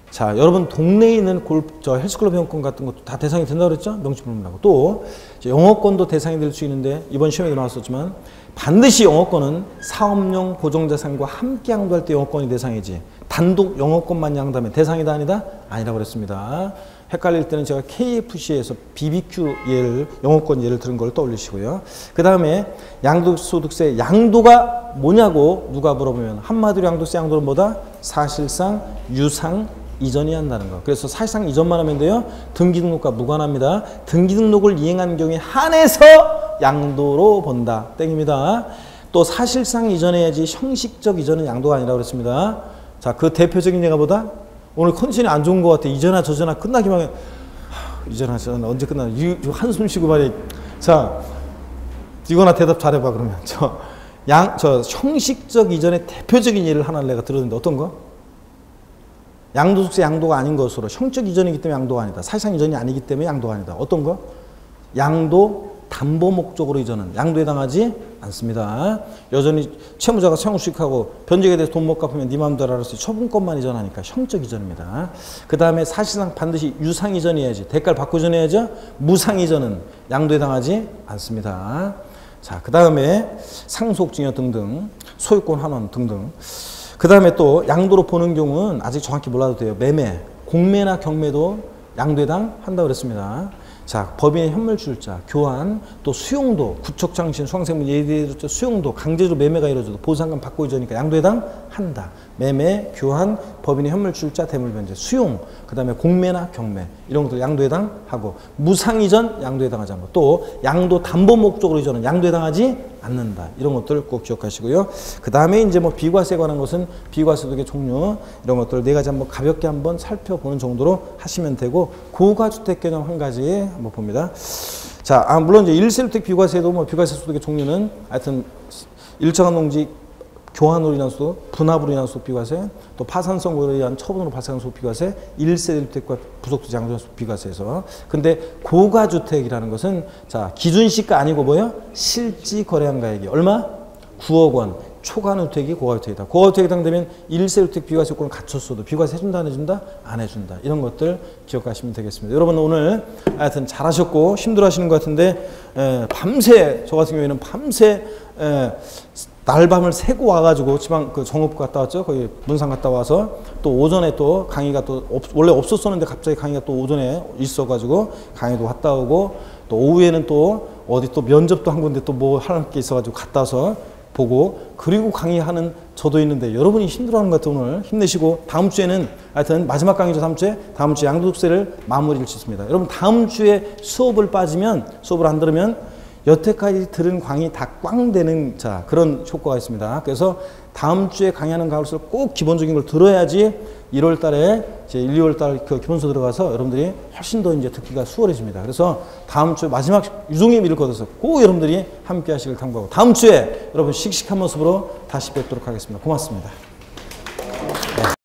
자 여러분 동네에 있는 헬스클럽 회원권 같은 것도 다 대상이 된다고 그랬죠? 명칭 불문하고 또 영어권도 대상이 될 수 있는데 이번 시험에도 나왔었지만 반드시 영어권은 사업용 고정자산과 함께 양도할 때 영어권이 대상이지 단독 영어권만 양도하면 대상이다 아니다? 아니라고 그랬습니다. 헷갈릴 때는 제가 KFC에서 BBQ 예를 영어권 예를 들은 걸 떠올리시고요. 그 다음에 양도소득세 양도가 뭐냐고 누가 물어보면 한마디로 양도세 양도는 뭐다? 사실상 유상 이전이 한다는 거. 그래서 사실상 이전만 하면 돼요. 등기등록과 무관합니다. 등기등록을 이행한 경우에 한해서 양도로 본다. 땡입니다. 또 사실상 이전해야지 형식적 이전은 양도가 아니라고 그랬습니다. 자, 그 대표적인 예가 뭐다? 오늘 컨디션이 안 좋은 것 같아. 이전아 저전아 끝나기만 해. 이전하셨나? 언제 끝나나? 한숨 쉬고 말이. 자, 이거나 대답 잘해봐, 그러면. 저 형식적 이전의 대표적인 예를 하나 내가 들었는데 어떤 거? 양도속세 양도가 아닌 것으로 형적 이전이기 때문에 양도가 아니다. 사실상 이전이 아니기 때문에 양도가 아니다. 어떤 거? 양도 담보 목적으로 이전은 양도에 해당하지 않습니다. 여전히 채무자가 채무수익하고 변제에 대해서 돈 못 갚으면 네 마음대로 알아서 처분권만 이전하니까 형적 이전입니다. 그 다음에 사실상 반드시 유상 이전해야지. 대가를 받고 이전해야죠. 무상 이전은 양도에 해당하지 않습니다. 자, 그 다음에 상속증여 등등, 소유권 환원 등등. 그 다음에 또 양도로 보는 경우는 아직 정확히 몰라도 돼요. 매매, 공매나 경매도 양도에 해당한다고 그랬습니다. 자, 법인의 현물주일자, 교환, 또 수용도, 구척장신, 수강생분 예대로 수용도, 강제로 매매가 이루어져도 보상금 받고 이전이니까 양도에 해당한다. 매매, 교환, 법인의 현물주일자, 대물변제, 수용, 그 다음에 공매나 경매 이런 것들 양도에 해당하고 무상이전 양도에 해당하지 않고 또 양도 담보 목적으로 이전은 양도에 해당하지 않는다. 이런 것들 꼭 기억하시고요. 그 다음에 이제 뭐 비과세에 관한 것은 비과세득의 종류 이런 것들 네 가지 한번 가볍게 한번 살펴보는 정도로 하시면 되고 고가주택 개념 한 가지 한번 봅니다. 자, 물론 이제 1세주택 비과세도 뭐 비과세 소득의 종류는 하여튼 일정한 농지 교환으로 인한 소득, 분합으로 인한 소득 비과세, 또 파산성으로 의한 처분으로 발생한 소득 비과세, 1세대주택과 부속주택 양도세 소득 비과세에서. 근데 고가주택이라는 것은 자, 기준시가 아니고 뭐예요? 실지 거래한 가액이 얼마? 9억 원. 초과주택이 고가주택이다. 고가주택에 해당되면 1세주택 비과세 요건을 갖췄어도 비과세 해준다, 안 해준다? 안 해준다. 이런 것들 기억하시면 되겠습니다. 여러분 오늘 하여튼 잘하셨고 힘들어하시는 것 같은데 밤새 저 같은 경우에는 밤새 날밤을 새고 와가지고 지방 그 정읍 갔다 왔죠. 거기 문산 갔다 와서 또 오전에 또 강의가 또 원래 없었었는데 갑자기 강의가 또 오전에 있어가지고 강의도 갔다 오고 또 오후에는 또 어디 또 면접도 한 군데 또 뭐 할 게 있어가지고 갔다 와서 보고 그리고 강의하는 저도 있는데 여러분이 힘들어하는 것 같아요. 오늘 힘내시고 다음 주에는 하여튼 마지막 강의죠. 다음 주에 양도득세를 마무리를 짓습니다. 여러분 다음 주에 수업을 안 들으면 여태까지 들은 강의 다 꽝 되는 자 그런 효과가 있습니다. 그래서 다음 주에 강의하는 가을수록 꼭 기본적인 걸 들어야지 1월 달에 이제 1, 2월 달 그 기본서 들어가서 여러분들이 훨씬 더 이제 듣기가 수월해집니다. 그래서 다음 주 마지막 유종의 미를 거둬서 꼭 여러분들이 함께 하시길 당부하고 다음 주에 여러분 씩씩한 모습으로 다시 뵙도록 하겠습니다. 고맙습니다.